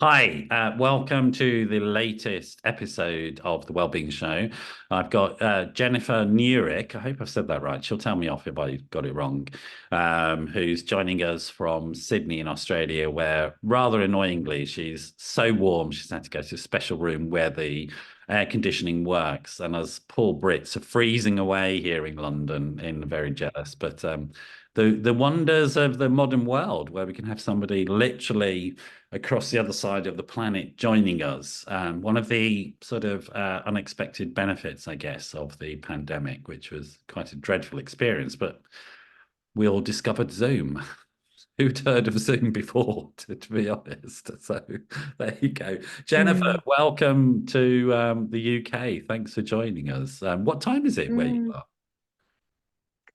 Hi, welcome to the latest episode of the Wellbeing Show. I've got Jennifer Nurick. I hope I've said that right. She'll tell me off if I got it wrong. Who's joining us from Sydney in Australia, where rather annoyingly she's so warm she's had to go to a special room where the air conditioning works, and us poor Brits are freezing away here in London, and very jealous. But the wonders of the modern world, where we can have somebody literally across the other side of the planet joining us. One of the sort of unexpected benefits, I guess, of the pandemic, which was quite a dreadful experience, but we all discovered Zoom. Who'd heard of Zoom before, to be honest? So there you go. Jennifer, Mm, welcome to the UK. Thanks for joining us. What time is it where you mm. are?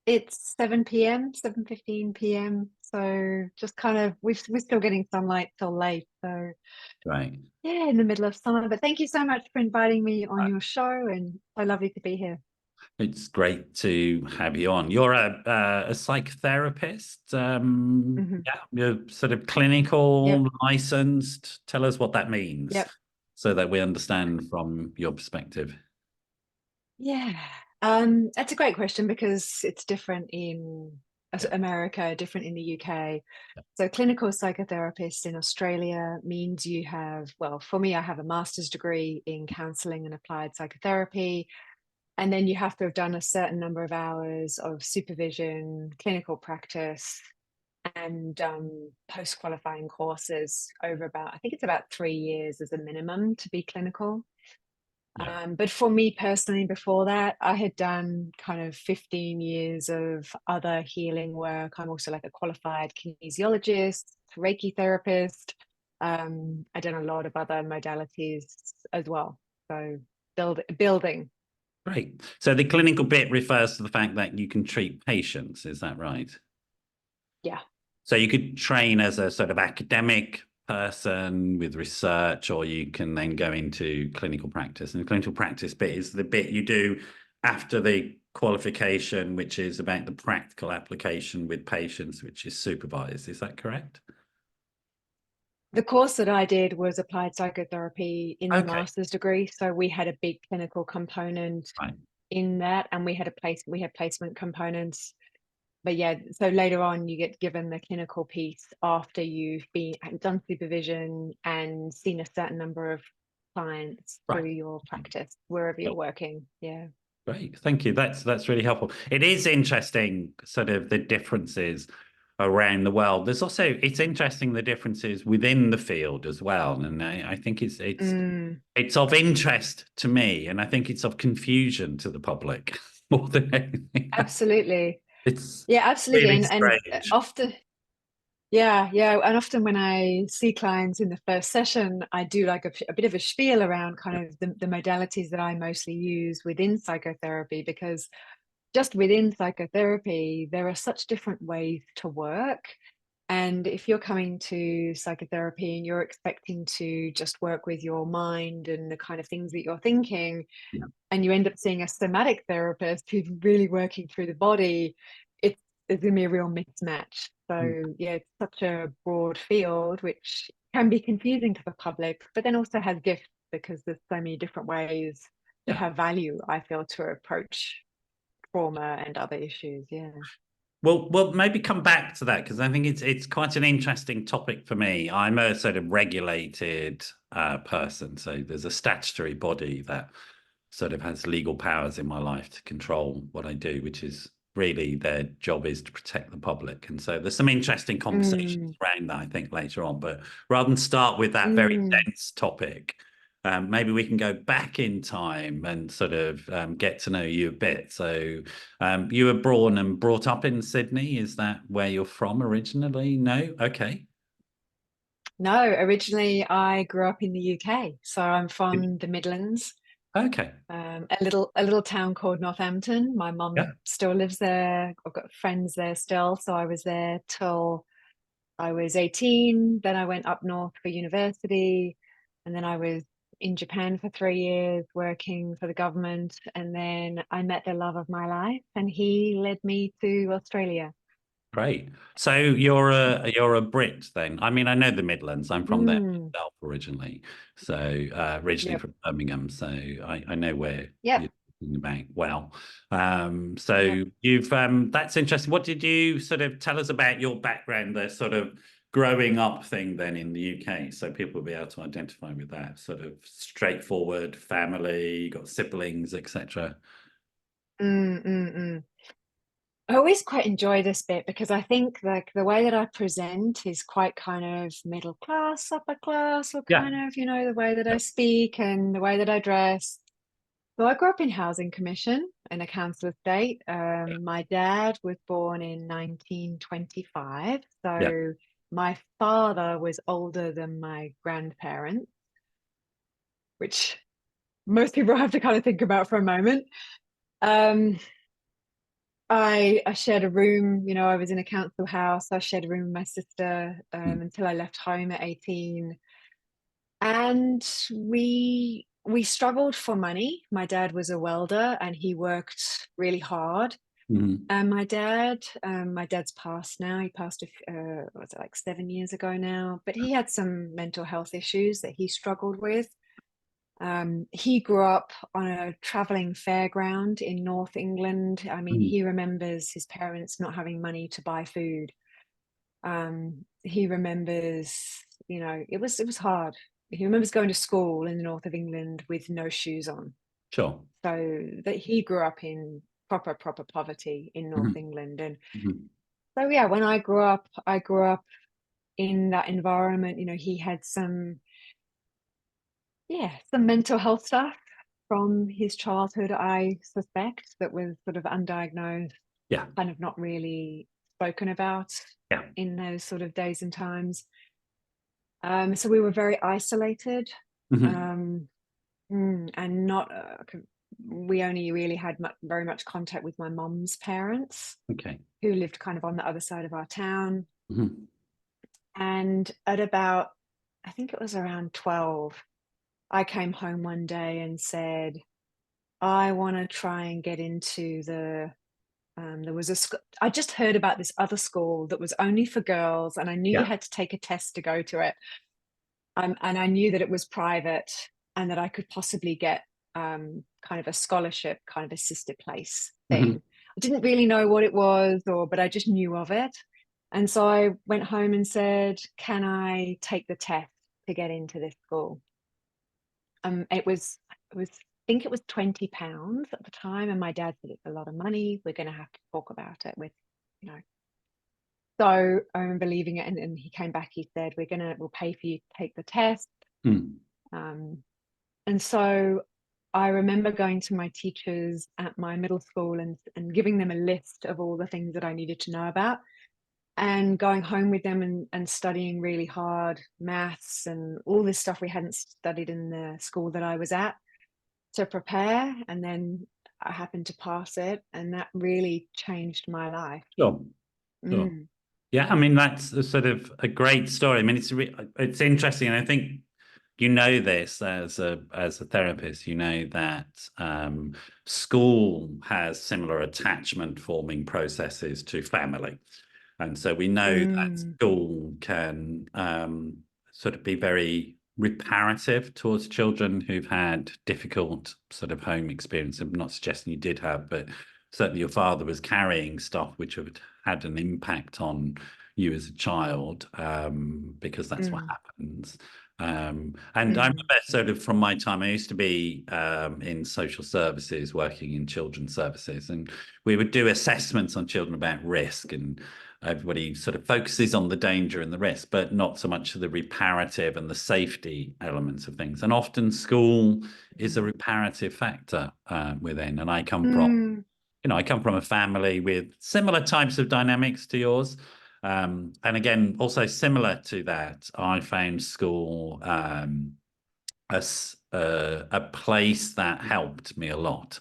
It's 7 p.m., 7:15 p.m. So just kind of we're still getting sunlight till late. So Right. yeah, in the middle of summer. But thank you so much for inviting me on your show, and so lovely to be here. It's great to have you on. You're a psychotherapist. Hmm. Yeah, you're sort of Yep, clinical, licensed. Tell us what that means yep. so that we understand from your perspective. Yeah. That's a great question because it's different in Yeah. America, different in the UK. So clinical psychotherapist in Australia means you have, well, for me, I have a master's degree in counselling and applied psychotherapy. And then you have to have done a certain number of hours of supervision, clinical practice, and post qualifying courses over about, I think it's about 3 years as a minimum to be clinical. Yeah. But for me personally, before that, I had done kind of 15 years of other healing work. I'm also like a qualified kinesiologist, Reiki therapist. I've done a lot of other modalities as well. So building. Great. So the clinical bit refers to the fact that you can treat patients. Is that right? Yeah. So you could train as a sort of academic person with research, or you can then go into clinical practice. And the clinical practice bit is the bit you do after the qualification, which is about the practical application with patients, which is supervised. Is that correct? The course that I did was applied psychotherapy in the Okay. master's degree. So we had a big clinical component Right. in that, and we had placement components. But yeah, so later on you get given the clinical piece after you've been done supervision and seen a certain number of clients Right. through your practice wherever you're working. Yeah. Great. Thank you. That's really helpful. It is interesting, sort of the differences around the world. There's also it's interesting the differences within the field as well. And I think Mm, it's of interest to me, and I think it's of confusion to the public more than anything. absolutely. It's Yeah, absolutely. really And strange. often, yeah, yeah. And often when I see clients in the first session, I do like a bit of a spiel around kind of the modalities that I mostly use within psychotherapy, because just within psychotherapy, there are such different ways to work. And if you're coming to psychotherapy and you're expecting to just work with your mind and the kind of things that you're thinking, Yeah. and you end up seeing a somatic therapist who's really working through the body, it's there's going to be a real mismatch. So yeah, it's such a broad field, which can be confusing to the public, but then also has gifts because there's so many different ways that Yeah. have value, I feel, to approach trauma and other issues. Yeah. Well, maybe come back to that because I think it's quite an interesting topic for me. I'm a sort of regulated person, so there's a statutory body that sort of has legal powers in my life to control what I do, which is really their job is to protect the public. And so there's some interesting conversations Mm, around that, I think, later on. But rather than start with that very mm. dense topic, maybe we can go back in time and sort of get to know you a bit. So you were born and brought up in Sydney. Is that where you're from originally? No? Okay. No, originally I grew up in the UK, so I'm from the Midlands, Okay. a little town called Northampton. My mum Yeah. still lives there. I've got friends there still, so I was there till I was 18. Then I went up north for university, and then I was in Japan for 3 years working for the government, and then I met the love of my life, and he led me to Australia. Great. So you're a Brit then. I mean, I know the Midlands. I'm from there Mm, myself originally. So originally yep, from Birmingham. So I know where yep, you're talking about well. yep. So you've that's interesting. What did you sort of tell us about your background, the sort of growing up thing then in the UK, so people will be able to identify with that sort of straightforward family, you got siblings, etc. Mm, mm, mm. I always quite enjoy this bit because I think like the way that I present is quite kind of middle class, upper class, or Yeah. kind of, the way that I Yep. speak and the way that I dress. So I grew up in Housing Commission in a council estate. My dad was born in 1925. Yeah. So my father was older than my grandparents, which most people have to kind of think about for a moment. Um, I shared a room, I was in a council house. I shared a room with my sister Mm. until I left home at 18. And we struggled for money. My dad was a welder and he worked really hard. Mhm. And my dad's passed now. He passed, was it like 7 years ago now? But he had some mental health issues that he struggled with. He grew up on a traveling fairground in North England. I mean, Mhm. he remembers his parents not having money to buy food. He remembers, it was hard. He remembers going to school in the north of England with no shoes on. Sure. So that he grew up in proper poverty in North Mhm. England. And Mhm. so yeah, when I grew up in that environment. He had some mental health stuff from his childhood, I suspect, that was sort of undiagnosed, Yeah. kind of not really spoken about Yeah. in those sort of days and times. So we were very isolated, Mhm. um, and not. We only really had very much contact with my mum's parents, Okay. who lived kind of on the other side of our town. Mhm. And at about, I think it was around 12, I came home one day and said, I want to try and get into there was I just heard about this other school that was only for girls, and I knew you Yeah. had to take a test to go to it. And I knew that it was private and that I could possibly get kind of a scholarship, kind of assisted place Mhm. thing. I didn't really know what it was, but I just knew of it. And so I went home and said, can I take the test to get into this school? It was, I think it was £20 at the time. And my dad said, it's a lot of money. We're going to have to talk about it with, you know. So I remember leaving it, and he came back. He said, we'll pay for you to take the test. Mm. Um, and so I remember going to my teachers at my middle school and giving them a list of all the things that I needed to know about, and going home with them and studying really hard maths and all this stuff we hadn't studied in the school that I was at to prepare. And then I happened to pass it, and that really changed my life. Sure. Sure. Mm, Yeah, I mean that's a sort of a great story. I mean it's interesting, and I think you know this as a therapist. You know that school has similar attachment forming processes to family, and so we know that mm, school can sort of be very reparative towards children who've had difficult sort of home experience. I'm not suggesting you did have, but certainly your father was carrying stuff which have had an impact on you as a child, because that's what mm, happens. And I mm, remember sort of from my time, I used to be in social services, working in children's services, and we would do assessments on children about risk, and everybody sort of focuses on the danger and the risk, but not so much the reparative and the safety elements of things. And often school is a mm, reparative factor within. And mm, I come from a family with similar types of dynamics to yours. And again, also similar to that, I found school a place that helped me a lot,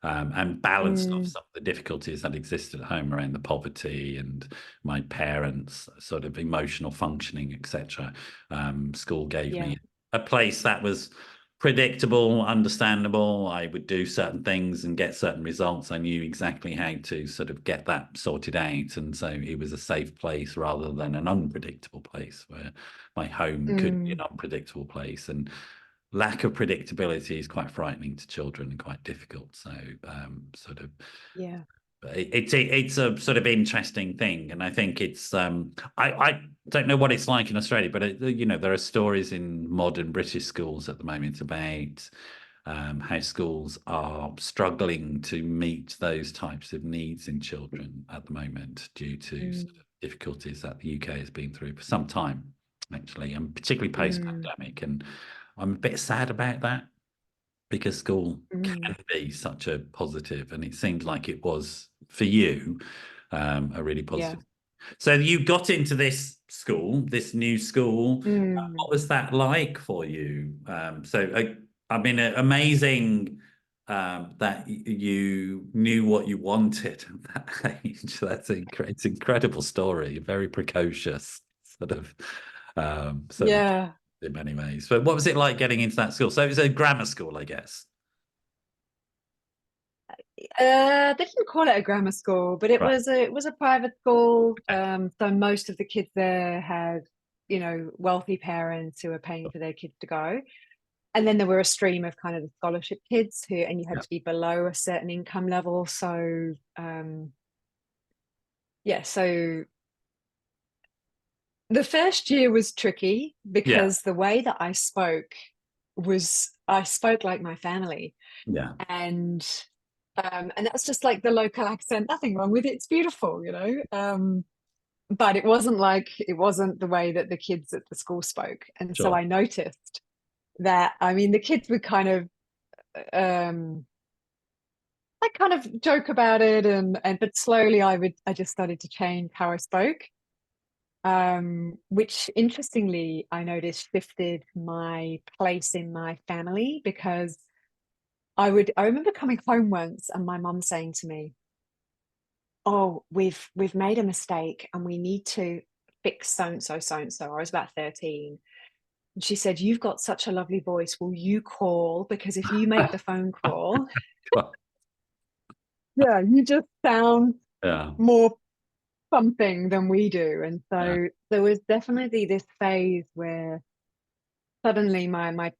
and balanced off mm, some of the difficulties that existed at home around the poverty and my parents' sort of emotional functioning, etc. School gave yeah. me a place that was predictable, understandable. I would do certain things and get certain results. I knew exactly how to sort of get that sorted out. And so it was a safe place rather than an unpredictable place, where my home could be an unpredictable place. And lack of predictability is quite frightening to children and quite difficult. So sort of it's a sort of interesting thing, and I think it's I don't know what it's like in Australia, but you know, there are stories in modern British schools at the moment about how schools are struggling to meet those types of needs in children at the moment due to sort of difficulties that the UK has been through for some time, actually, and particularly post-pandemic. And I'm a bit sad about that, because school can be such a positive, and it seemed like it was for you a really positive. So you got into this school, this new school. What was that like for you? I mean, amazing that you knew what you wanted at that age. It's an incredible story, very precocious sort of in many ways. But what was it like getting into that school? So it was a grammar school, I guess. They didn't call it a grammar school, but it was a private school. So most of the kids there had, you know, wealthy parents who were paying for their kids to go. And then there were a stream of kind of the scholarship kids who, and you had to be below a certain income level. So so the first year was tricky because the way that I spoke like my family. And that's just like the local accent, nothing wrong with it, it's beautiful, you know. But it wasn't the way that the kids at the school spoke. And so I noticed that, I mean, the kids would kind of joke about it, but slowly I just started to change how I spoke, which interestingly I noticed shifted my place in my family, because I remember coming home once and my mum saying to me, "Oh, we've made a mistake and we need to fix so and so, so and so." I was about 13. And she said, "You've got such a lovely voice. Will you call? Because if you make the phone call, you just sound more something than we do." And so there was definitely this phase where suddenly my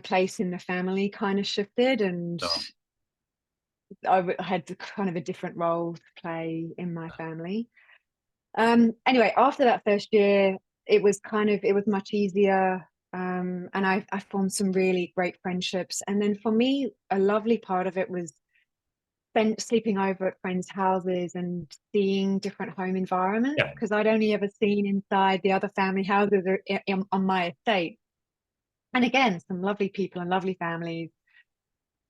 place in the family kind of shifted, and I had kind of a different role to play in my family. Anyway, after that first year, it was much easier. And I formed some really great friendships. And then for me, a lovely part of it was sleeping over at friends' houses and seeing different home environments, because I'd only ever seen inside the other family houses on my estate. And again, some lovely people and lovely families,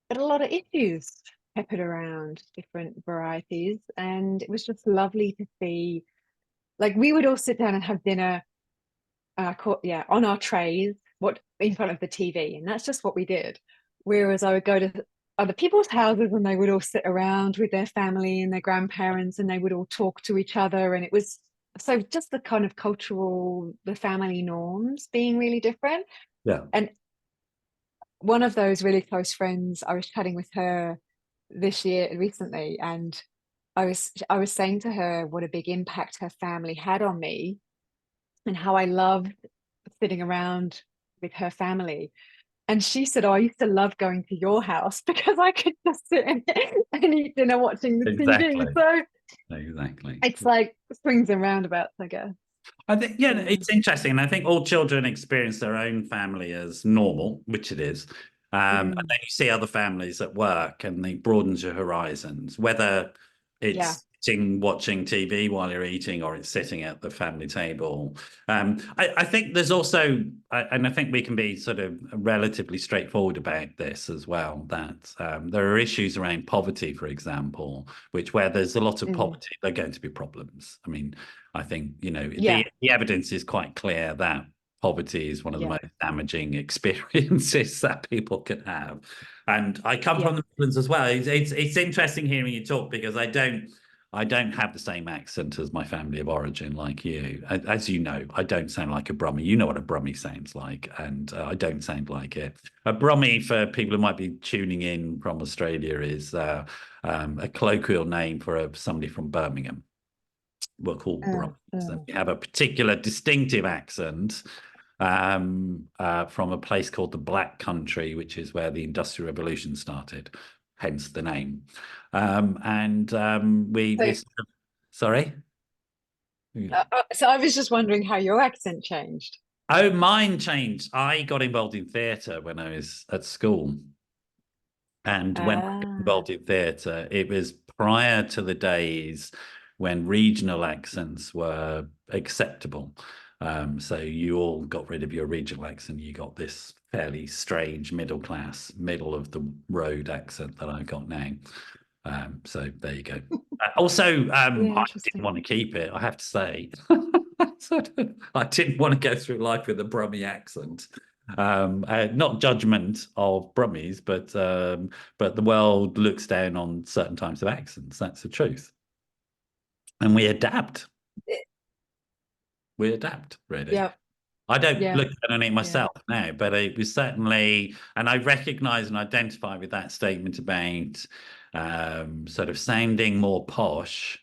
but a lot of issues peppered around, different varieties. And it was just lovely to see, like, we would all sit down and have dinner on our trays, in front of the TV, and that's just what we did. Whereas I would go to other people's houses and they would all sit around with their family and their grandparents, and they would all talk to each other, and it was so just the kind of the family norms being really different. And one of those really close friends, I was chatting with her recently, and I was saying to her what a big impact her family had on me, and how I loved sitting around with her family. And she said, "Oh, I used to love going to your house because I could just sit and eat dinner watching the TV." So it's like swings and roundabouts, I guess. I think, it's interesting. And I think all children experience their own family as normal, which it is. And then you see other families at work, and they broadens your horizons, whether it's watching TV while you're eating, or it's sitting at the family table. I think there's also, and I think we can be sort of relatively straightforward about this as well, that there are issues around poverty, for example, where there's a lot of poverty, there are going to be problems. I mean, I think, you know, the evidence is quite clear that poverty is one of the most damaging experiences that people can have. And I come from the Midlands as well. It's interesting hearing you talk, because I don't I don't have the same accent as my family of origin like you. As you know, I don't sound like a Brummie. You know what a Brummie sounds like, and I don't sound like it. A Brummie, for people who might be tuning in from Australia, is a colloquial name for somebody from Birmingham. We're called Brummies, and we have a particular distinctive accent from a place called the Black Country, which is where the Industrial Revolution started, hence the name. Sorry? So I was just wondering how your accent changed. Oh, mine changed. I got involved in theatre when I was at school. And when I got involved in theatre, it was prior to the days when regional accents were acceptable. So you all got rid of your regional accent. You got this fairly strange middle class, middle of the road accent that I've got now. So there you go. Also, I didn't want to keep it, I have to say. I didn't want to go through life with a Brummie accent. Not judgment of Brummies, but the world looks down on certain types of accents. That's the truth. And we adapt. We adapt, really. Yeah. I don't look down on it myself now, but it was certainly, and I recognize and identify with that statement about sort of sounding more posh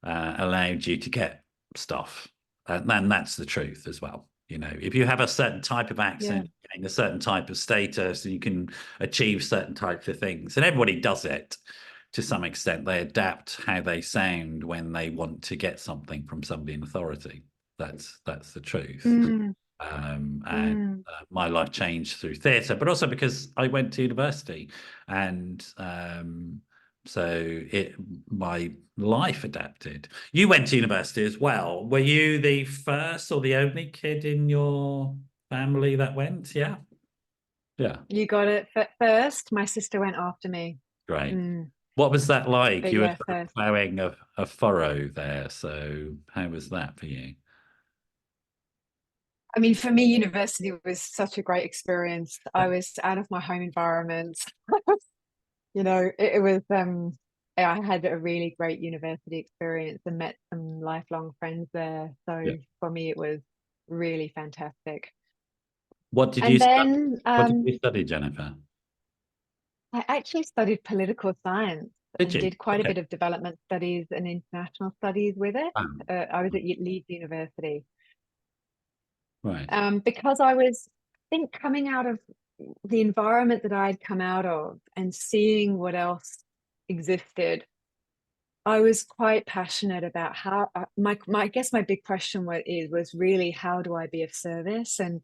allowed you to get stuff. And that's the truth as well. You know, if you have a certain type of accent, a certain type of status, and you can achieve certain types of things, and everybody does it to some extent. They adapt how they sound when they want to get something from somebody in authority. That's the truth. My life changed through theatre, but also because I went to university, and so my life adapted. You went to university as well. Were you the first or the only kid in your family that went? Yeah. You got it first. My sister went after me. Great. What was that like? But you were plowing a furrow there. So how was that for you? I mean, for me, university was such a great experience. I was out of my home environment. You know, it was I had a really great university experience and met some lifelong friends there. So for me, it was really fantastic. What did you study, Jennifer? I actually studied political science and you? did quite a bit of development studies and international studies with it. I was at Leeds University. Right. Because I was, I think, coming out of the environment that I'd come out of and seeing what else existed, I was quite passionate about how I guess my big question was really, how do I be of service? And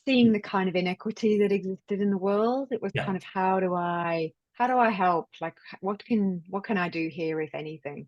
seeing the kind of inequity that existed in the world, it was kind of, how do I help? Like, what can I do here, if anything?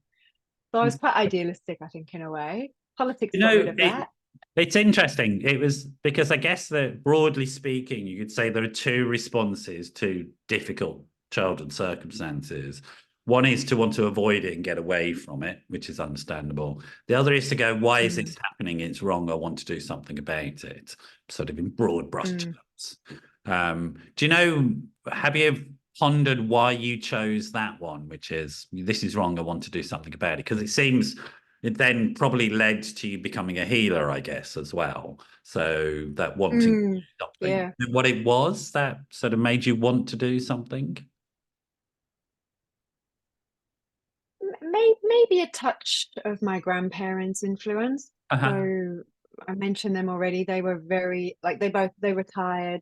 So I was quite idealistic, I think, in a way. Politics got rid of that. It's interesting. It was because I guess that, broadly speaking, you could say there are two responses to difficult childhood circumstances. One is to want to avoid it and get away from it, which is understandable. The other is to go, why is this happening? It's wrong. I want to do something about it, sort of in broad brush terms. Do you know, have you pondered why you chose that one, which is, this is wrong, I want to do something about it? Because it seems it then probably led to you becoming a healer, I guess, as well. So that wanting to do something, what it was that sort of made you want to do something? Maybe a touch of my grandparents' influence. So I mentioned them already. They were very, like, they retired.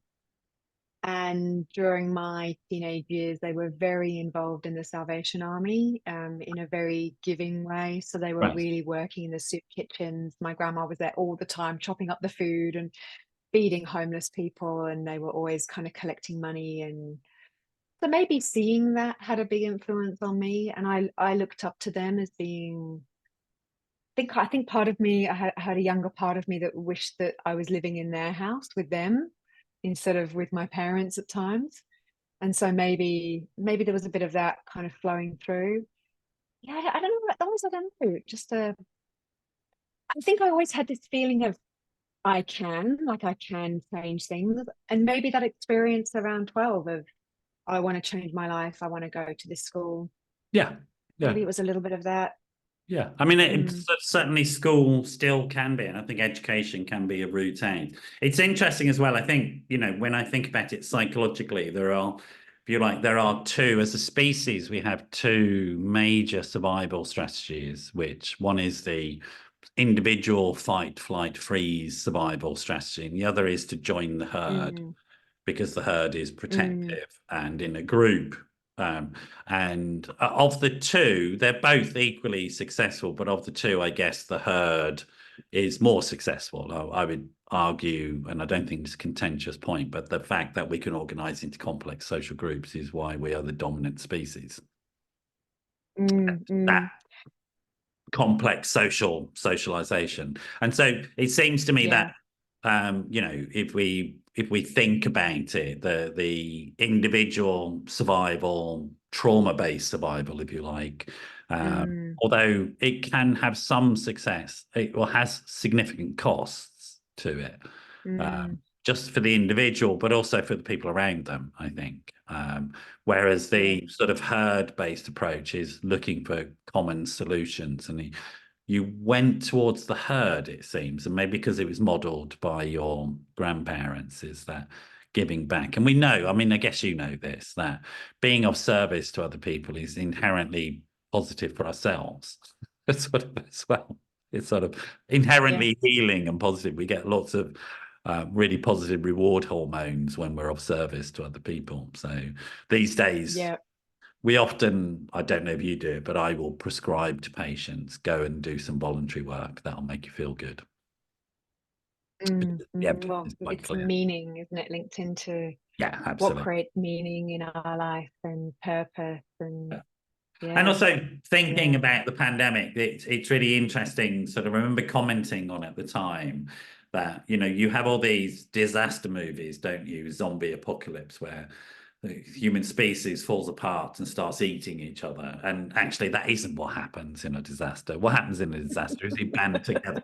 And during my teenage years, they were very involved in the Salvation Army in a very giving way. So they were really working in the soup kitchens. My grandma was there all the time, chopping up the food and feeding homeless people. And they were always kind of collecting money. And so maybe seeing that had a big influence on me. And I looked up to them as being, I think part of me, I had a younger part of me that wished that I was living in their house with them instead of with my parents at times. And so maybe there was a bit of that kind of flowing through. Yeah, I don't know what that was. I don't know. I think I always had this feeling of I can change things. And maybe that experience around 12 of, I want to change my life, I want to go to this school. Yeah. Maybe it was a little bit of that. Yeah, I mean, Mm, certainly school still can be, and I think education can be a route out. It's interesting as well. I think, when I think about it psychologically, if you like, there are two, as a species, we have two major survival strategies, which one is the individual fight, flight, freeze survival strategy, and the other is to join the herd mm, because the herd is mm, protective and in a group. And of the two, they're both equally successful, but of the two, I guess the herd is more successful. I would argue, and I don't think it's a contentious point, but the fact that we can organize into complex social groups is why we are the dominant species. That mm. complex socialization. And so it seems to me that Yeah. if we think about it, the individual survival, trauma-based survival, if you like, Mm, although it can have some success, it will has significant costs to it. mm, Just for the individual, but also for the people around them, I think. Whereas yeah. the sort of herd-based approach is looking for common solutions, and you went towards the herd, it seems, and maybe because it was modeled by your grandparents, is that giving back. And we know, I mean, I guess you know this, that being of service to other people is inherently positive for ourselves. Sort of as well. It's sort of Yeah. inherently healing and positive. We get lots of really positive reward hormones when we're of service to other people. So these days, Yeah. we often, I don't know if you do it, but I will prescribe to patients, go and do some voluntary work. That'll make you feel good. The evidence Well, is quite it's clear. meaning, isn't it, linked into Yeah, what absolutely. creates meaning in our life and purpose and And yeah, also thinking yeah. about the pandemic, it's really interesting. Sort of remember commenting on at the time that, you have all these disaster movies, don't you? Zombie apocalypse, where the human species falls apart and starts eating each other. And actually, that isn't what happens in a disaster. What happens in a disaster is we band together.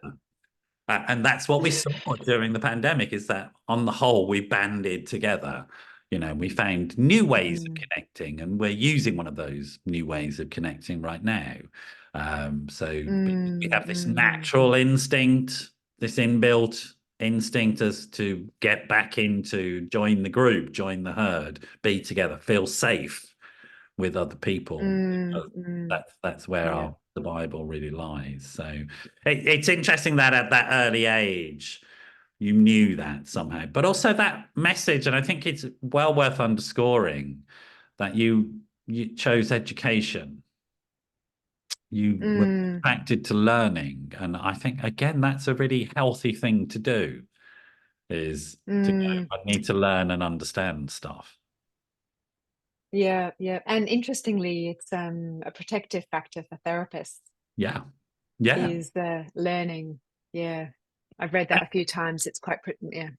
And that's what we saw during the pandemic, is that on the whole, we banded together. We found new ways of Mm, connecting, and we're using one of those new ways of connecting right now. So we have this mm, natural instinct, this inbuilt instinct as to get back into, join the group, join the herd, be together, feel safe with other people. mm. That's where Yeah. our survival really lies. So it's interesting that at that early age you knew that somehow, but also that message, and I think it's well worth underscoring that you chose education. You were Mm, attracted to learning, and I think again that's a really healthy thing to do. Is to go, mm. I need to learn and understand stuff. Yeah, yeah. And interestingly, it's a protective factor for therapists Yeah, yeah. is the learning. Yeah. I've read that a few times. It's quite, yeah.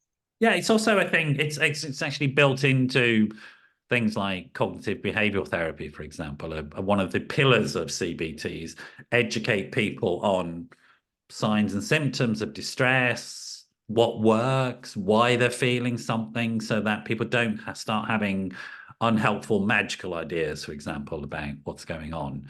Yeah, it's also a thing. It's actually built into things like cognitive behavioral therapy, for example. One of the pillars of CBTs educate people on signs and symptoms of distress, what works, why they're feeling something, so that people don't start having unhelpful magical ideas, for example, about what's going on.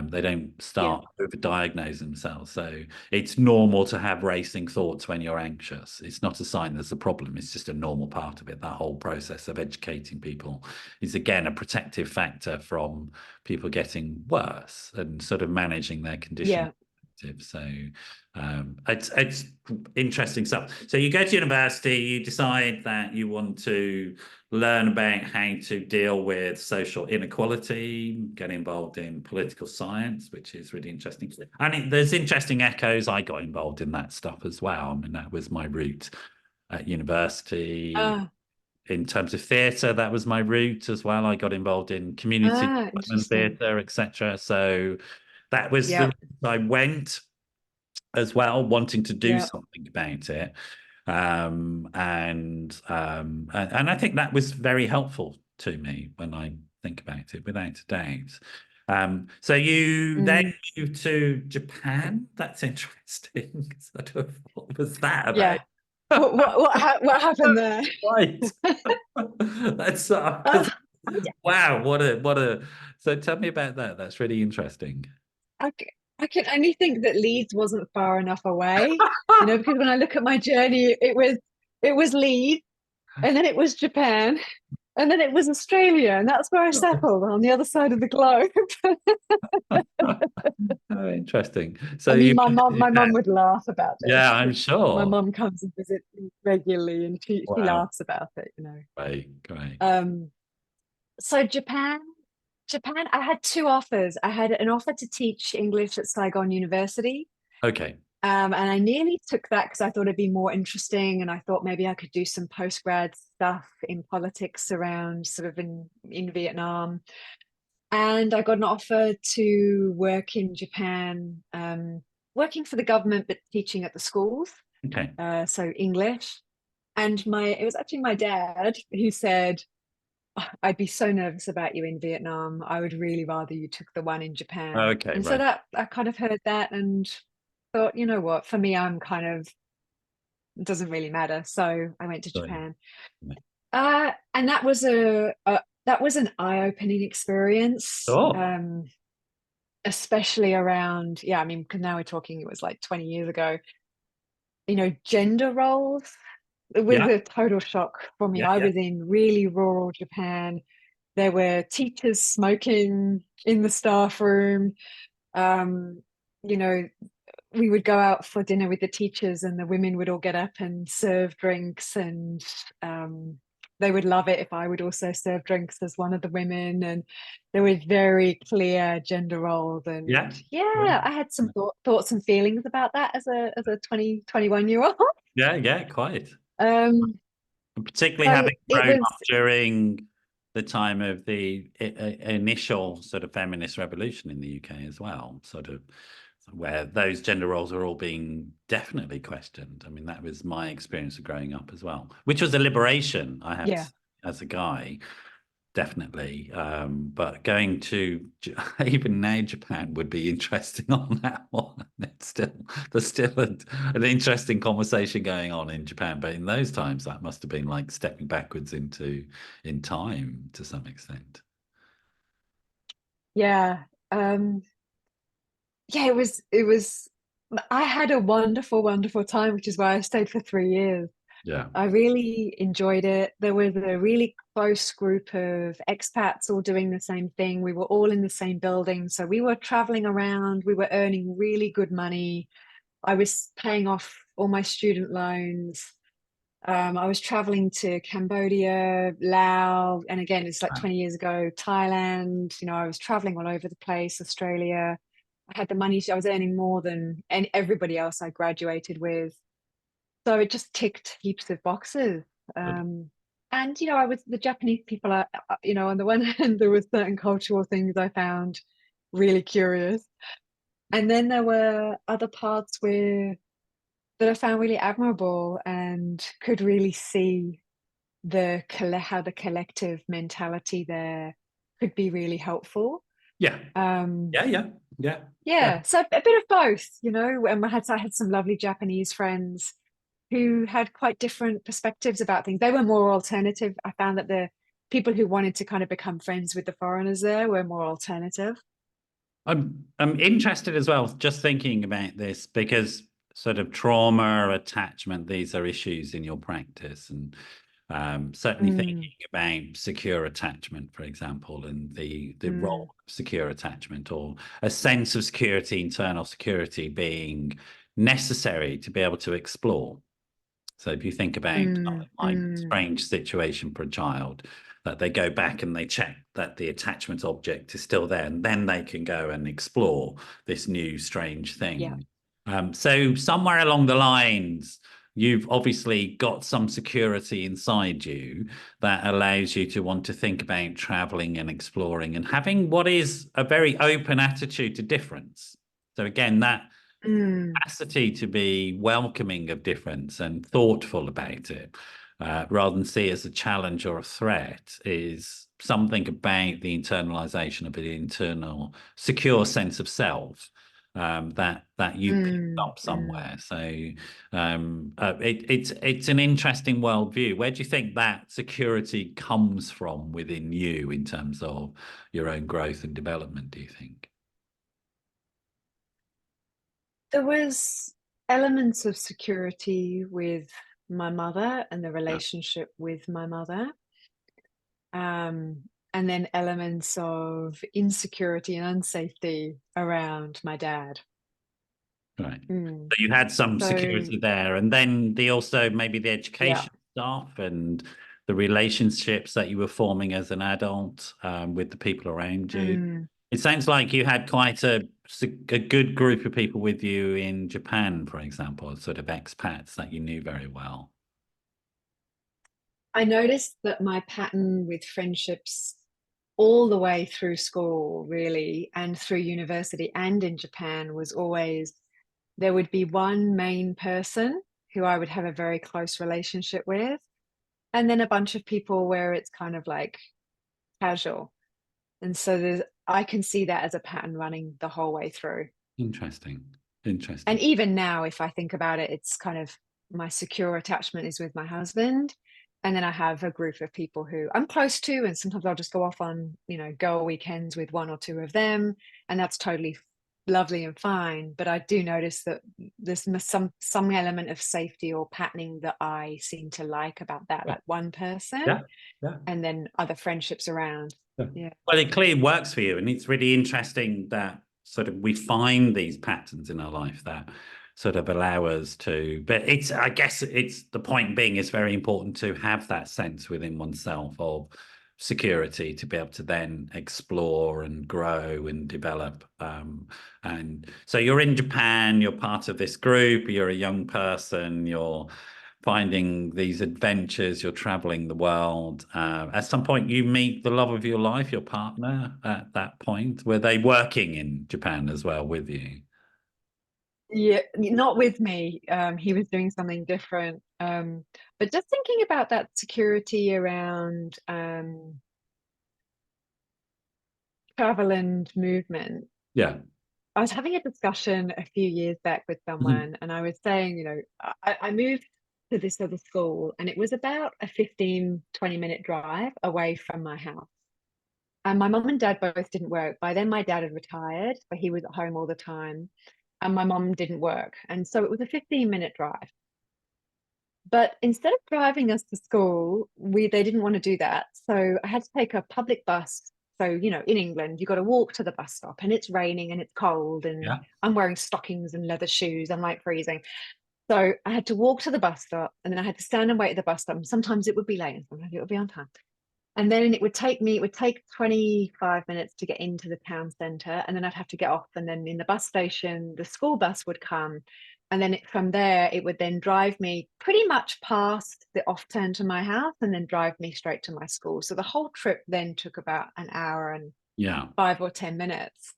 They don't Yeah. start overdiagnose themselves. So it's normal to have racing thoughts when you're anxious. It's not a sign there's a problem. It's just a normal part of it. That whole process of educating people is, again, a protective factor from people getting worse and sort of managing their condition. Yeah. So it's interesting stuff. So you go to university, you decide that you want to learn about how to deal with social inequality, get involved in political science, which is really interesting. And there's interesting echoes. I got involved in that stuff as well. I mean, that was my route at university. Ah, In terms of theatre, that was my route as well. I got involved in community development interesting. theatre, etc. So that was the Yeah. route I went as well, wanting to do Yeah. something about it. And I think that was very helpful to me when I think about it, without a doubt. So you then Mm, moved to Japan. That's interesting. Sort of, what was that about? yeah. What happened there? Right. That's Oh, yeah. wow. What a. So tell me about that. That's really interesting. Okay. I can only think that Leeds wasn't far enough away, because when I look at my journey, it was Leeds, and then it was Japan, and then it was Australia, and that's where I settled on the other side of the globe. Oh, interesting. So I mean, you my went to mum Japan. would laugh about Yeah, this. I'm My sure. mum comes and visits me regularly, and she Wow. laughs about it. Great, great. Um, so Japan, I had two offers. I had an offer to teach English at Saigon University. Okay. And I nearly took that because I thought it'd be more interesting, and I thought maybe I could do some postgrad stuff in politics around sort of in Vietnam. And I got an offer to work in Japan, working for the government but teaching at the schools, Okay. so English. And it was actually my dad who said, "Oh, I'd be so nervous about you in Vietnam. I would really rather you took the one in Japan." Okay, And so right. that I kind of heard that and thought, you know what, for me, it doesn't really matter. So I went to So, Japan. yeah. And that was an eye-opening experience. Oh, Especially around, yeah, I mean, because now we're talking, it was like 20 years ago, gender roles. It was yeah, a total shock for me. yeah, I yeah. was in really rural Japan. There were teachers smoking in the staff room. Um, you know, we would go out for dinner with the teachers, and the women would all get up and serve drinks, and they would love it if I would also serve drinks as one of the women. And there was very clear gender roles. And Yeah. yeah, I had some thoughts and feelings about that as a 21-year-old. Yeah, yeah, quite. Um, And particularly so having it grown was, up during the time of the initial sort of feminist revolution in the UK as well, sort of where those gender roles are all being definitely questioned. I mean, that was my experience of growing up as well, which was a liberation, I have to yeah. say, as a guy. Definitely. But going to even now Japan would be interesting on that one. There's still an interesting conversation going on in Japan, but in those times that must have been like stepping backwards in time to some extent. Yeah. Yeah, it was I had a wonderful, wonderful time, which is why I stayed for 3 years. Yeah. I really enjoyed it. There was a really close group of expats all doing the same thing. We were all in the same building. So we were traveling around. We were earning really good money. I was paying off all my student loans. I was traveling to Cambodia, Laos, and again, it's like 20 years ago, Thailand. I was traveling all over the place, Australia. I had the money. I was earning more than everybody else I graduated with. So it just ticked heaps of boxes. Good. And I was the Japanese people are, on the one hand, there were certain cultural things I found really curious. And then there were other parts that I found really admirable and could really see how the collective mentality there could be really helpful. Yeah. Um, Yeah. Yeah. Yeah. Yeah. yeah, so a bit of both, and I had some lovely Japanese friends who had quite different perspectives about things. They were more alternative. I found that the people who wanted to kind of become friends with the foreigners there were more alternative. I'm interested as well, just thinking about this because sort of trauma, attachment, these are issues in your practice, and certainly Mm, thinking about secure attachment, for example, and the role mm, of secure attachment or a sense of security, internal security being necessary to be able to explore. So if you think about mm, something like mm. strange situation for a child, that they go back and they check that the attachment object is still there, and then they can go and explore this new strange Yeah. thing. So somewhere along the lines, you've obviously got some security inside you that allows you to want to think about traveling and exploring and having what is a very open attitude to difference. So again, that Mm, capacity to be welcoming of difference and thoughtful about it, rather than see it as a challenge or a threat, is something about the internalization of an internal secure sense of self, that you picked mm, up mm. somewhere. So it's an interesting worldview. Where do you think that security comes from within you in terms of your own growth and development, do you think? There was elements of security with my mother and the Yeah, relationship with my mother. And then elements of insecurity and unsafety around my dad. right. Mm. So you had some So security there, and then also maybe the yeah. education stuff and the relationships that you were forming as an adult with the people around you. Mm. It sounds like you had quite a good group of people with you in Japan, for example, sort of expats that you knew very well. I noticed that my pattern with friendships all the way through school, really, and through university and in Japan was always there would be one main person who I would have a very close relationship with, and then a bunch of people where it's kind of like casual. And so I can see that as a pattern running the whole way through. Interesting. And Interesting. even now, if I think about it, it's kind of my secure attachment is with my husband. And then I have a group of people who I'm close to, and sometimes I'll just go off on, go weekends with one or two of them, and that's totally lovely and fine. But I do notice that there's some element of safety or patterning that I seem to like about that, Yeah. like one person, Yeah. Yeah. and then other friendships around. Yeah. Yeah. Well, it clearly works for you, and it's really interesting that sort of we find these patterns in our life that sort of allow us to. But I guess it's the point being, it's very important to have that sense within oneself of security to be able to then explore and grow and develop. And so you're in Japan, you're part of this group, you're a young person, you're finding these adventures, you're traveling the world. At some point, you meet the love of your life, your partner. At that point, were they working in Japan as well with you? Yeah, not with me. He was doing something different. But just thinking about that security around travel and movement, Yeah. I was having a discussion a few years back with Mhm. someone, and I was saying, I moved to this other school, and it was about a 15-20 minute drive away from my house. And my mom and dad both didn't work. By then, my dad had retired, but he was at home all the time. And my mom didn't work. And so it was a 15-minute drive. But instead of driving us to school, they didn't want to do that. So I had to take a public bus. So, in England, you got to walk to the bus stop, and it's raining and it's cold, and Yeah. I'm wearing stockings and leather shoes. I'm like freezing. So I had to walk to the bus stop, and then I had to stand and wait at the bus stop. And sometimes it would be late and sometimes it would be on time. And then it would take 25 minutes to get into the town centre. And then I'd have to get off. And then in the bus station, the school bus would come. And then from there, it would then drive me pretty much past the off turn to my house and then drive me straight to my school. So the whole trip then took about an hour and Yeah. 5 or 10 minutes.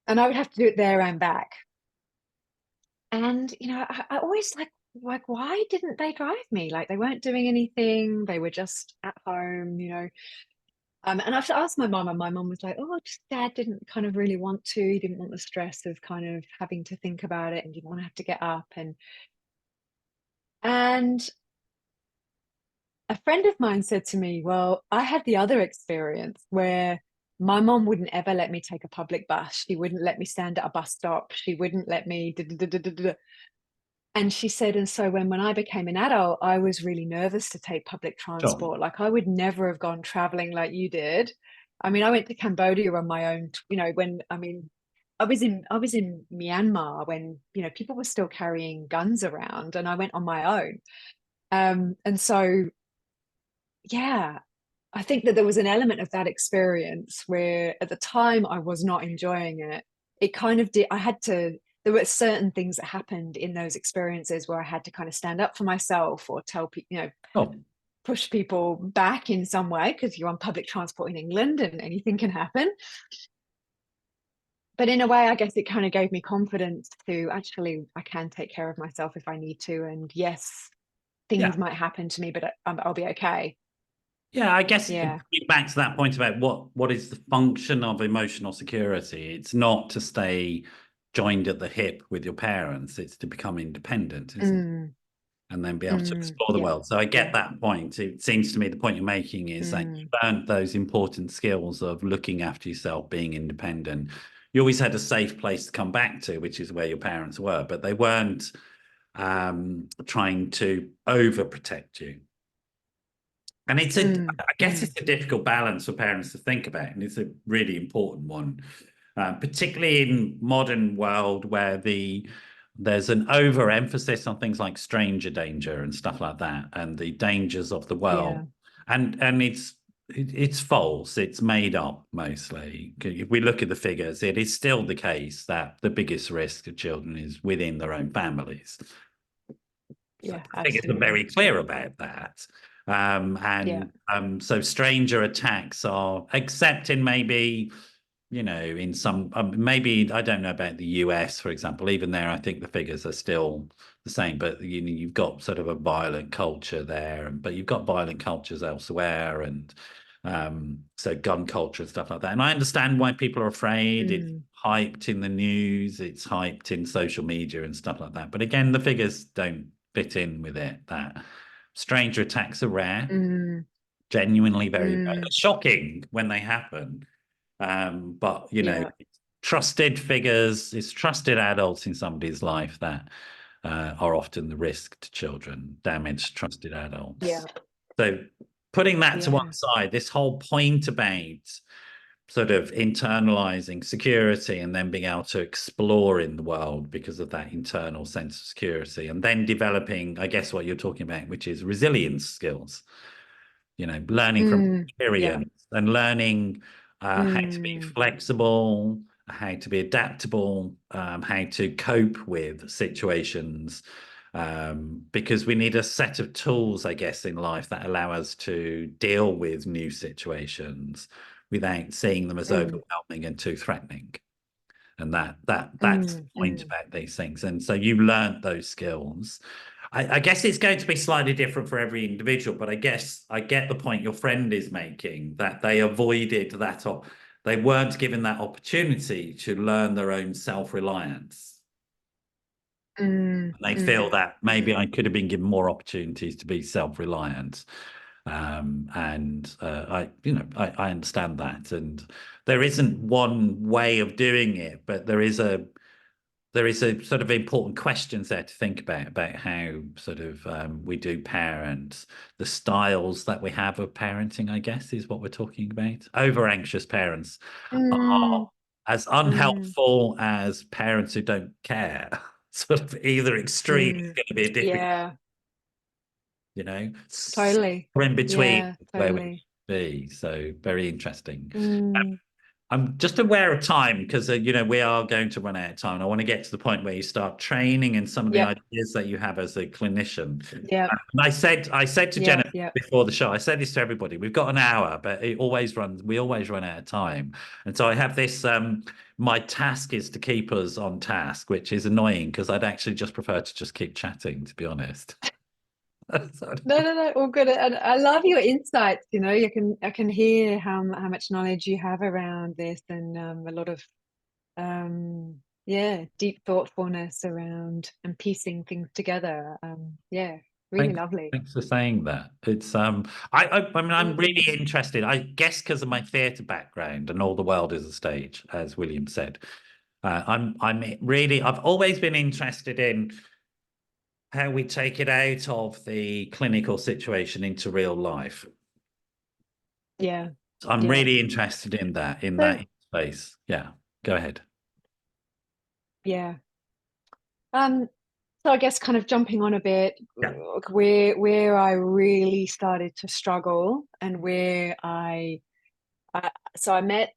And I would have to do it there and back. And, I always like, why didn't they drive me? Like they weren't doing anything. They were just at home. And I have to ask my mom, and my mom was like, "Oh, just dad didn't kind of really want to. He didn't want the stress of kind of having to think about it, and didn't want to have to get up." And a friend of mine said to me, "Well, I had the other experience where my mom wouldn't ever let me take a public bus. She wouldn't let me stand at a bus stop. She wouldn't let me." And she said, and so when I became an adult, I was really nervous to take public Sure. transport. Like I would never have gone traveling like you did. I mean, I went to Cambodia on my own, I was in Myanmar when, people were still carrying guns around, and I went on my own. And so yeah, I think that there was an element of that experience where at the time I was not enjoying it. It kind of did, there were certain things that happened in those experiences where I had to kind of stand up for myself or tell people, Oh, push people back in some way because you're on public transport in England and anything can happen. But in a way, I guess it kind of gave me confidence to actually, I can take care of myself if I need to. And yes, yeah. things might happen to me, but I'll be okay. Yeah, I guess coming Yeah. back to that point about what is the function of emotional security, it's not to stay joined at the hip with your parents, it's to become independent, isn't it? Mm, And then be able to explore the yeah. world. So I get Yeah. that point. It seems to me the point you're making is that you Mm, learned those important skills of looking after yourself, being independent, you always had a safe place to come back to, which is where your parents were, but they weren't trying to overprotect you. And I guess it's a difficult balance for parents to think about, and it's a really important one, particularly in modern world where there's an overemphasis on things like stranger danger and stuff like that, and the dangers of the world, Yeah. and it's false. It's made up mostly. If we look at the figures, it is still the case that the biggest risk of children is within their own families. Yeah, I think it's very clear about that. So stranger attacks are, except in maybe, in some, maybe, I don't know about the US, for example, even there, I think the figures are still the same, but you've got sort of a violent culture there, but you've got violent cultures elsewhere, and so gun culture and stuff like that. And I understand why people are afraid. It's hyped in the news, it's hyped in social media and stuff like that. But again, the figures don't fit in with it. That stranger attacks are rare, genuinely very rare. Shocking when they happen. But trusted figures, it's trusted adults in somebody's life that are often the risk to children, damaged trusted adults. Yeah. So putting that to one side, this whole point about sort of internalizing security and then being able to explore in the world because of that internal sense of security, and then developing, I guess, what you're talking about, which is resilience skills, learning from experience and learning how to be flexible, how to be adaptable, how to cope with situations, because we need a set of tools, I guess, in life that allow us to deal with new situations without seeing them as overwhelming and too threatening. And that's the point about these things. And so you learned those skills. I guess it's going to be slightly different for every individual, but I guess I get the point your friend is making, that they avoided that, or they weren't given that opportunity to learn their own self-reliance. And they feel that maybe I could have been given more opportunities to be self-reliant. I understand that, and there isn't one way of doing it, but there is a sort of important questions there to think about how sort of we do parent, the styles that we have of parenting, I guess, is what we're talking about. Over anxious parents are as unhelpful as parents who don't care. Sort of either extreme is going to be a different, totally in between where we totally be. So very interesting. I'm just aware of time because, we are going to run out of time. I want to get to the point where you start training and some of the ideas that you have as a clinician. And I said to Jennifer before the show, I said this to everybody, we've got an hour, but we always run out of time. And so I have this, my task is to keep us on task, which is annoying because I'd actually just prefer to just keep chatting, to be honest. No, all good. And I love your insights. I can hear how much knowledge you have around this, and a lot of deep thoughtfulness around and piecing things together. Really lovely. Thanks for saying that. It's I mean, I'm really interested, I guess, because of my theatre background and all the world is a stage, as William said. I've always been interested in how we take it out of the clinical situation into real life. So I'm really interested in that space. Yeah, go ahead. So I guess kind of jumping on a bit, where I really started to struggle, and where I met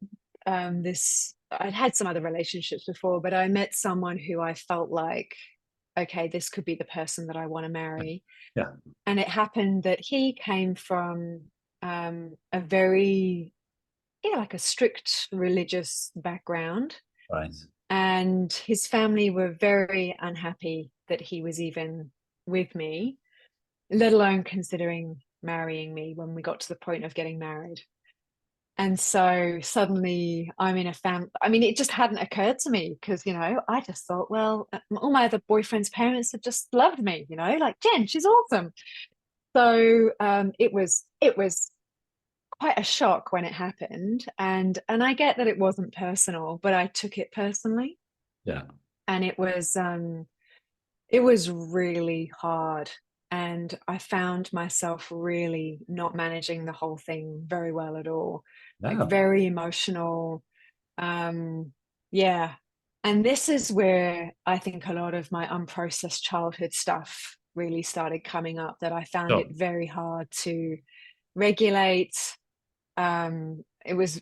I'd had some other relationships before, but I met someone who I felt like, okay, this could be the person that I want to marry. And it happened that he came from a very, like a strict religious background. Right. And his family were very unhappy that he was even with me, let alone considering marrying me when we got to the point of getting married. And so suddenly I'm in a family. I mean, it just hadn't occurred to me because, I just thought, well, all my other boyfriend's parents have just loved me, like, Jen, she's awesome. So it was quite a shock when it happened. And I get that it wasn't personal, but I took it personally. Yeah. And it was really hard. And I found myself really not managing the whole thing very well at all. Like Yeah. very emotional. Yeah. And this is where I think a lot of my unprocessed childhood stuff really started coming up, that I found Sure. it very hard to regulate. It was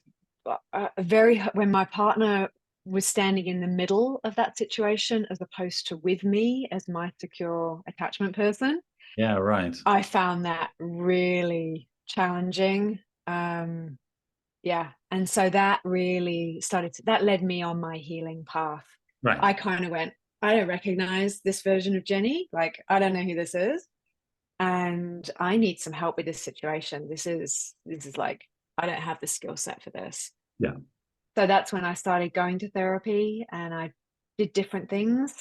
very, when my partner was standing in the middle of that situation as opposed to with me as my secure attachment person, Yeah, right. I found that really challenging. Yeah. And so that really that led me on my healing path. Right. I kind of went, I don't recognize this version of Jenny. Like, I don't know who this is. And I need some help with this situation. This is like, I don't have the skill set for this. Yeah. So that's when I started going to therapy, and I did different things.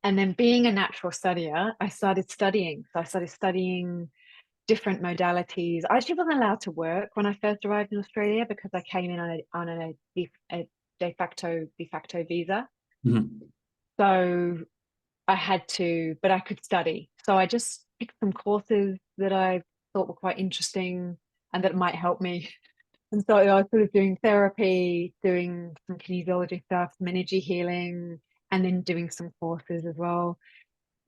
And then, being a natural studier, I started studying. So I started studying different modalities. I actually wasn't allowed to work when I first arrived in Australia because I came in on a de facto visa. Mhm. So I had to, but I could study. So I just picked some courses that I thought were quite interesting and that might help me. And so I was sort of doing therapy, doing some kinesiology stuff, some energy healing, and then doing some courses as well.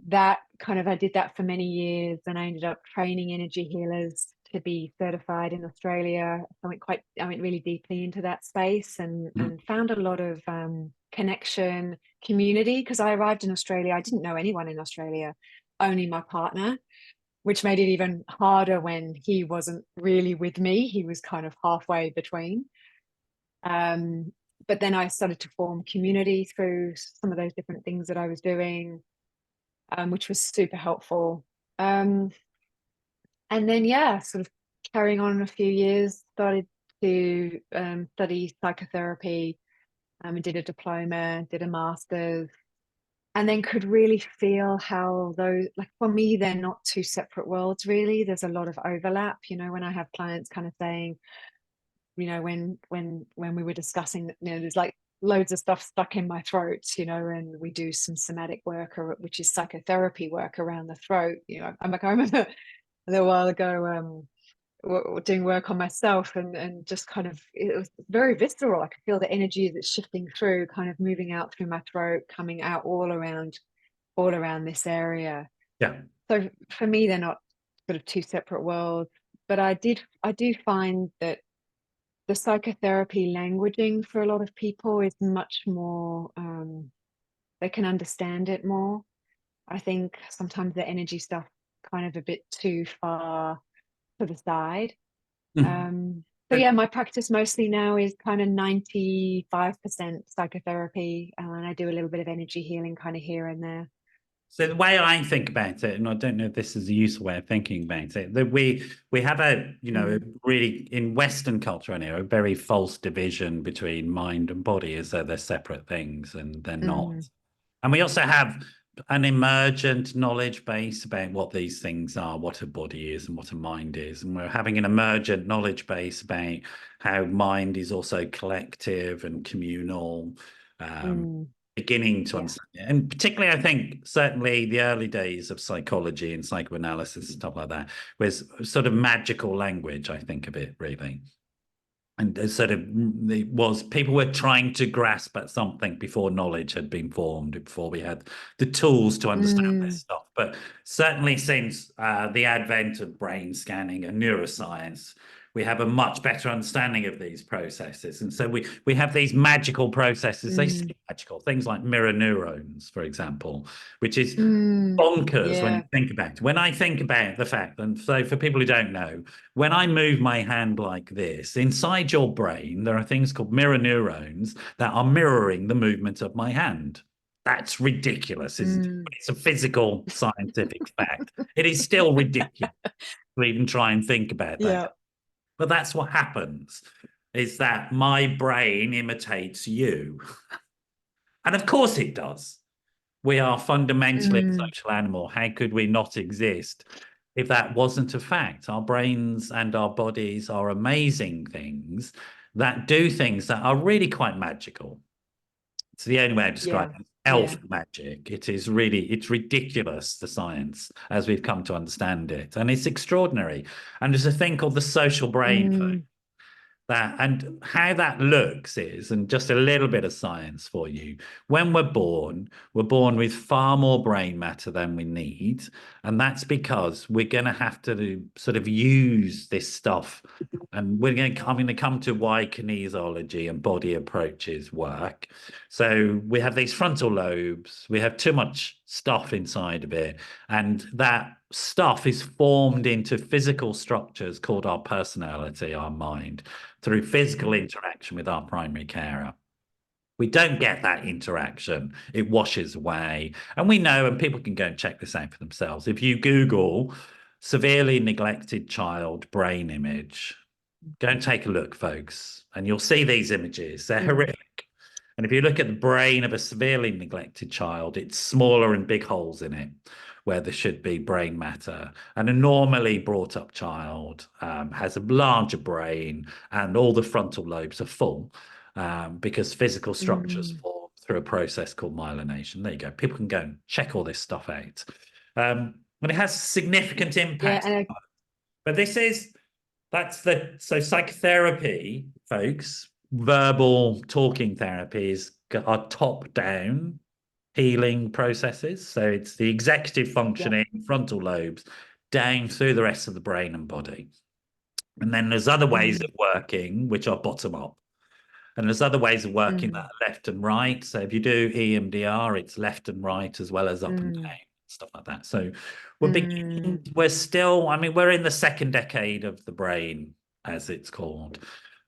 That kind of, I did that for many years, and I ended up training energy healers to be certified in Australia. I went really deeply into that space, Mhm. and found a lot of connection, community, because I arrived in Australia. I didn't know anyone in Australia, only my partner, which made it even harder when he wasn't really with me. He was kind of halfway between. But then I started to form community through some of those different things that I was doing, which was super helpful. Um, and then, yeah, sort of carrying on a few years, started to study psychotherapy, and did a diploma, did a master's, and then could really feel how those, like, for me, they're not two separate worlds, really. There's a lot of overlap. When I have clients kind of saying, when we were discussing, there's like loads of stuff stuck in my throat, and we do some somatic work, which is psychotherapy work around the throat. I remember a little while ago, doing work on myself, and just kind of, it was very visceral. I could feel the energy that's shifting through, kind of moving out through my throat, coming out all around this area. Yeah. So for me, they're not sort of two separate worlds, but I do find that the psychotherapy languaging for a lot of people is much more, they can understand it more. I think sometimes the energy stuff kind of a bit too far to the side. Mhm. So yeah, my practice mostly now is kind of 95% psychotherapy, and I do a little bit of energy healing kind of here and there. So the way I think about it, and I don't know if this is a useful way of thinking about it, that we have a Mm, really, in Western culture anyway, a very false division between mind and body, as though they're separate things, and they're not. mm, And we also have an emergent knowledge base about what these things are, what a body is and what a mind is. And we're having an emergent knowledge base about how mind is also collective and communal. Um, mm, Beginning to yeah. understand it. And particularly, I think, certainly the early days of psychology and psychoanalysis and stuff like that was sort of magical language, I think of it, really. And sort of, it was, people were trying to grasp at something before knowledge had been formed, before we had the tools to understand this Mm, stuff. But certainly since the advent of brain scanning and neuroscience, we have a much better understanding of these processes. And so we have these magical processes. They seem mm, magical, things like mirror neurons, for example, which is mm, bonkers when you yeah. think about it. When I think about the fact, and so for people who don't know, when I move my hand like this, inside your brain, there are things called mirror neurons that are mirroring the movement of my hand. That's ridiculous, isn't it? Mm, It's a physical scientific fact. It is still ridiculous to even try and think about that. yeah. But that's what happens, is that my brain imitates you. And of course it does. We are fundamentally a Mm, social animal. How could we not exist if that wasn't a fact. Our brains and our bodies are amazing things that do things that are really quite magical. It's the only way I describe Yeah. it. Yeah. Elf magic. It is really, it's ridiculous, the science, as we've come to understand it. And it's extraordinary. And there's a thing called the social brain, Mm, that and how that looks is, and just a little bit of science for you. When we're born with far more brain matter than we need, and that's because we're going to have to sort of use this stuff, and I'm going to come to why kinesiology and body approaches work. So we have these frontal lobes, we have too much stuff inside of it, and that stuff is formed into physical structures called our personality, our mind, through physical interaction with our primary carer. We don't get that interaction. It washes away. And we know, and people can go and check this out for themselves. If you Google severely neglected child brain image, go and take a look, folks, and you'll see these images. They're mm, horrific. And if you look at the brain of a severely neglected child, it's smaller and big holes in it where there should be brain matter. And a normally brought up child has a larger brain, and all the frontal lobes are full because physical structures mm. form through a process called myelination. There you go. People can go and check all this stuff out. And it has significant Yeah. impact. And But so psychotherapy, folks, verbal talking therapies are top down healing processes. So it's the executive yeah. functioning frontal lobes down through the rest of the brain and body. And then there's other ways Mm, of working, which are bottom up. And there's other ways of working that mm, are left and right. So if you do EMDR, it's left and right as well as up and mm, down, stuff like that. So mm, we're still, I mean, we're in the second decade of the brain, as it's called.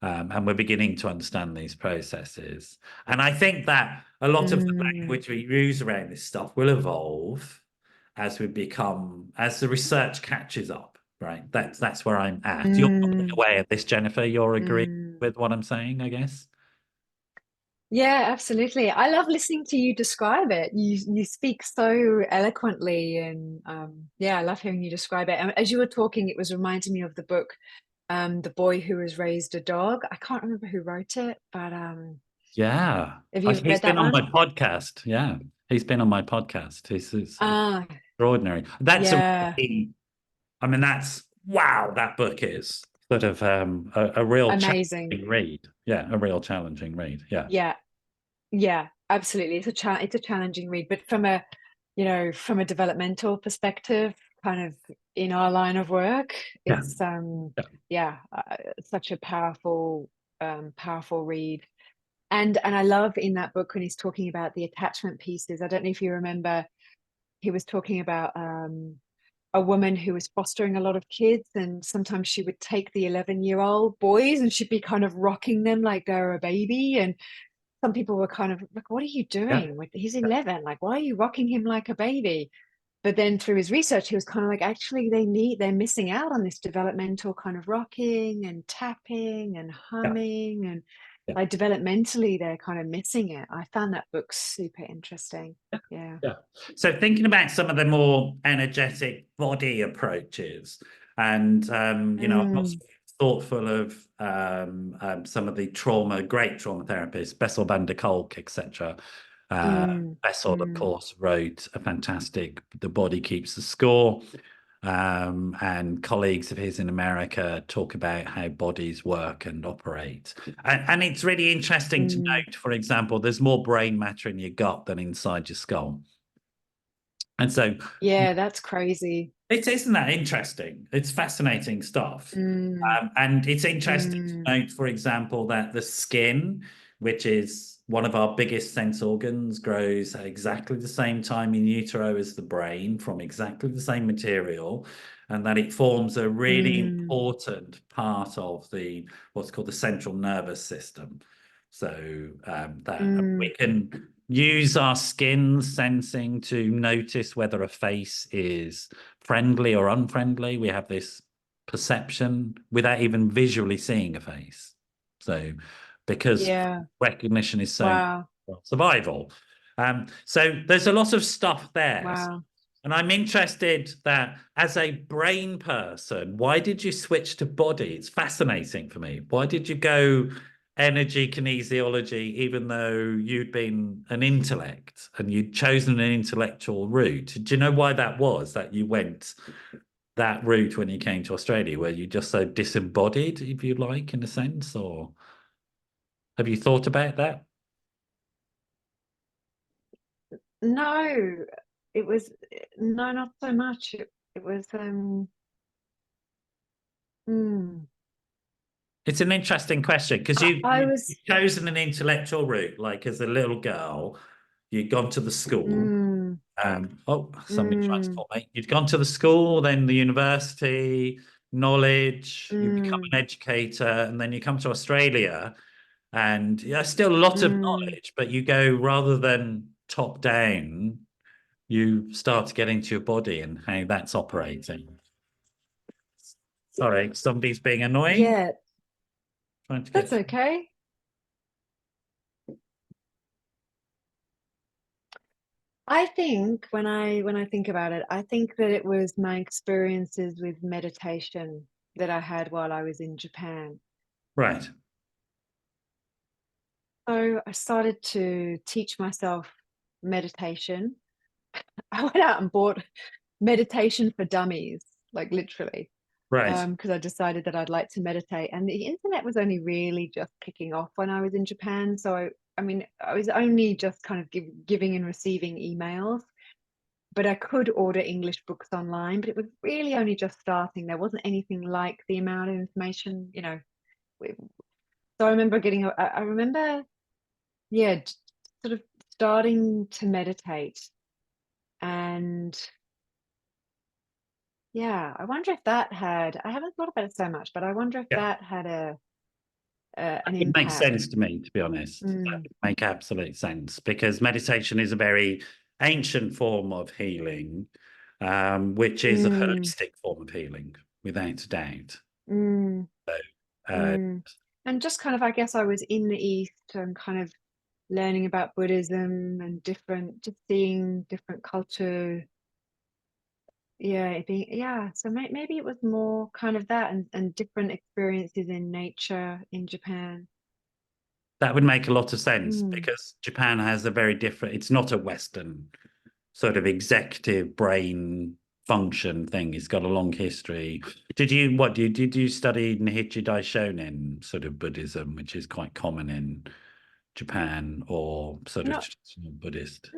And we're beginning to understand these processes. And I think that a lot of the mm, language we use around this stuff will evolve as as the research catches up, right? That's where I'm at. You're nodding mm, away at this, Jennifer. You're agreeing mm. with what I'm saying, I guess. Yeah, absolutely. I love listening to you describe it. You speak so eloquently, and yeah, I love hearing you describe it. And as you were talking, it was reminding me of the book, The Boy Who Has Raised a Dog. I can't remember who wrote it, but Yeah. have you He's read that been on my one? podcast. Yeah. He's been on my podcast. It's Ah, extraordinary. yeah, I mean, wow, that book is sort of a real amazing. challenging read. Yeah, a real challenging read. Yeah. Yeah, yeah, absolutely. It's a challenging read, but from a, from a developmental perspective, kind of in our line of work, Yeah. it's Yeah. yeah, such a powerful read. And I love in that book when he's talking about the attachment pieces. I don't know if you remember, he was talking about a woman who was fostering a lot of kids, and sometimes she would take the 11-year-old boys and she'd be kind of rocking them like they're a baby, and some people were kind of like, what are you Yeah. doing? He's 11. Like, why are you rocking him like a baby? But then through his research, he was kind of like, actually, they're missing out on this developmental kind of rocking and tapping and Yeah. humming. And Yeah. like developmentally, they're kind of missing it. I found that book super interesting. Yeah. Yeah. So thinking about some of the more energetic body approaches, and I'm also Mm, thoughtful of some of the great trauma therapists, Bessel van der Kolk, etc. mm, Bessel, of mm, course, wrote a fantastic "The Body Keeps the Score," and colleagues of his in America talk about how bodies work and operate. And it's really interesting to mm. note, for example, there's more brain matter in your gut than inside your skull. And so Yeah, that's crazy. isn't that interesting? It's fascinating stuff. Mm, And it's interesting mm, to note, for example, that the skin, which is one of our biggest sense organs, grows at exactly the same time in utero as the brain from exactly the same material, and that it forms a really mm, important part of what's called the central nervous system. So that we mm. can use our skin sensing to notice whether a face is friendly or unfriendly. We have this perception without even visually seeing a face. So, because Yeah. recognition is so Wow. survival. So there's a lot of stuff there. Wow. And I'm interested that as a brain person, why did you switch to body? It's fascinating for me. Why did you go energy kinesiology, even though you'd been an intellect and you'd chosen an intellectual route? Do you know why that was, that you went that route when you came to Australia, where you just so disembodied, if you like, in a sense? Or have you thought about that? No, it was no, not so much. It was hmm. It's an interesting question because I you've was chosen an intellectual route, like as a little girl, you'd gone to the school. mm, Oh, somebody tried to mm, call me. You'd gone to the school, then the university, knowledge, you become mm, an educator, and then you come to Australia, and yeah, still a lot of mm. knowledge, but you go rather than top down, you start to get into your body and how that's operating. Sorry, somebody's being annoying. Yeah, Trying to get that's through. okay. I think when I think about it, I think that it was my experiences with meditation that I had while I was in Japan. Right, So I started to teach myself meditation. I went out and bought meditation for dummies, like literally, right. because I decided that I'd like to meditate. And the internet was only really just kicking off when I was in Japan. So I mean, I was only just kind of giving and receiving emails, but I could order English books online, but it was really only just starting. There wasn't anything like the amount of information, So I remember I remember, yeah, sort of starting to meditate. And yeah, I wonder if I haven't thought about it so much, but I wonder if Yeah. that had an It makes impact. sense to me, to be honest. That Mm, would make absolute sense because meditation is a very ancient form of healing, which is a mm, holistic form of healing, without a doubt. mm, Uh, mm. And just kind of, I guess I was in the East and kind of learning about Buddhism and just seeing different culture. So maybe it was more kind of that and different experiences in nature in Japan. that would make a lot of sense Mm. because Japan has a very different, it's not a Western sort of executive brain function thing. It's got a long history. Did you study Nihiji Daishonin sort of Buddhism, which is quite common in Japan, or sort of Not, traditional Buddhist?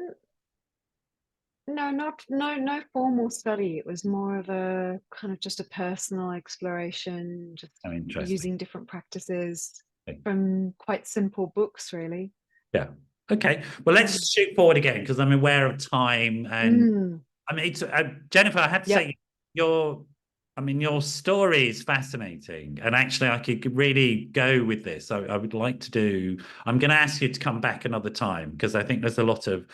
no, no formal study. It was more of a kind of just a personal exploration, just Oh, interesting. using different practices Okay. from quite simple books, really. Yeah. Okay. Well, Yeah. let's shoot forward again because I'm aware of time. And Mm. I mean, Jennifer, I have to Yep. say, your, I mean, your story is fascinating. And actually, I could really go with this. I would like to do, I'm going to ask you to come back another time because I think there's a lot of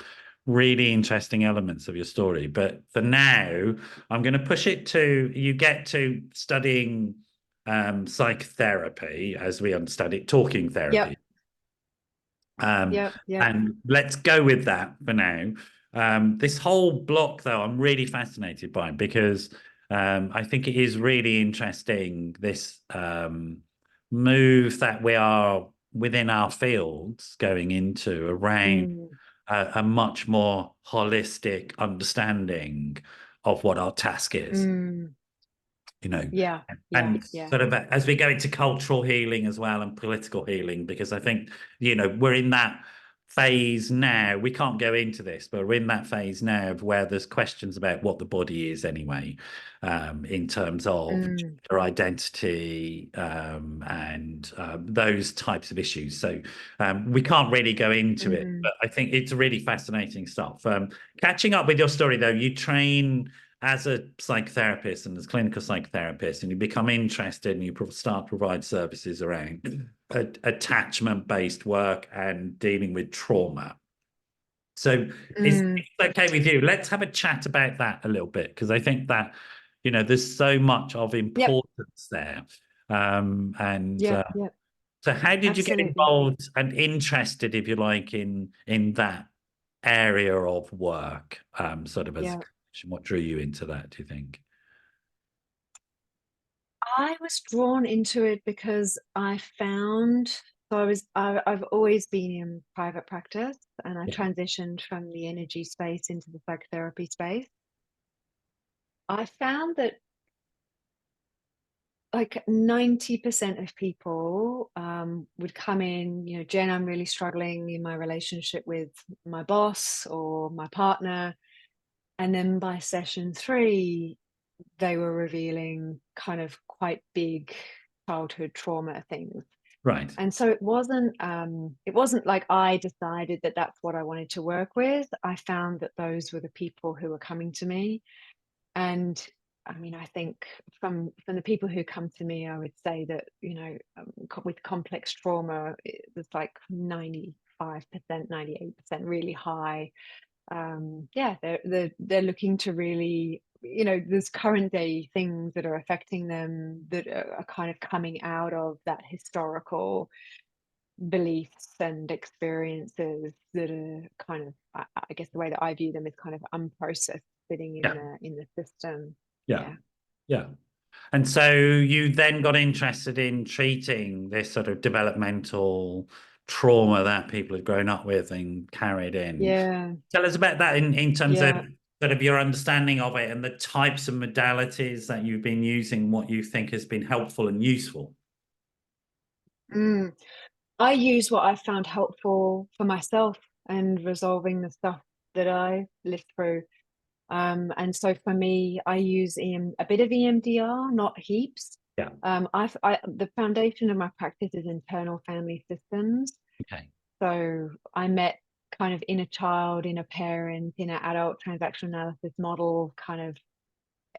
really interesting elements of your story. But for now, I'm going to push it to you get to studying psychotherapy as we understand it, talking therapy. Yep. Um, Yep. Yep. and let's go with that for now. This whole block, though, I'm really fascinated by because I think it is really interesting, this move that we are within our fields going into around Mm. a much more holistic understanding of what our task is, Mm. you know, Yeah. Yeah. and Yeah. sort of as we go into cultural healing as well and political healing, because I think, we're in that phase now. We can't go into this, but we're in that phase now of where there's questions about what the body is anyway, in terms of Mm. gender identity, and those types of issues. So we can't really go into it, Mm. but I think it's really fascinating stuff. Catching up with your story, though, you train as a psychotherapist and as clinical psychotherapist, and you become interested and you start to provide services around attachment-based work and dealing with trauma. So is Mm. it okay with you? Let's have a chat about that a little bit, because I think that, there's so much of Yep. importance there. And Yep. Yep. so how did you get Absolutely. involved and interested, if you like, in that area of work, sort of as Yeah. What drew you into that, do you think? I was drawn into it because I found, I've always been in private practice, and I Yeah. transitioned from the energy space into the psychotherapy space. I found that like 90% of people would come in, you know, Jen, I'm really struggling in my relationship with my boss or my partner. And then by session 3, they were revealing kind of quite big childhood trauma things. Right. And so it wasn't like I decided that that's what I wanted to work with. I found that those were the people who were coming to me. And I mean, I think from the people who come to me, I would say that, you know, with complex trauma, it's like 95%, 98% really high. Yeah, they're looking to really, you know, there's current day things that are affecting them that are kind of coming out of that historical beliefs and experiences that are kind of, I guess the way that I view them is kind of unprocessed, sitting Yeah. in the system. Yeah. Yeah. Yeah. And so you then got interested in treating this sort of developmental trauma that people have grown up with and carried in. Yeah. Tell us about that in terms of Yeah. sort of your understanding of it and the types of modalities that you've been using, what you think has been helpful and useful. Mm. I use what I found helpful for myself and resolving the stuff that I lived through. And so for me, I use a bit of EMDR, not heaps. Yeah. The foundation of my practice is internal family systems. Okay. So I met kind of inner child, inner parent, inner adult transactional analysis model kind of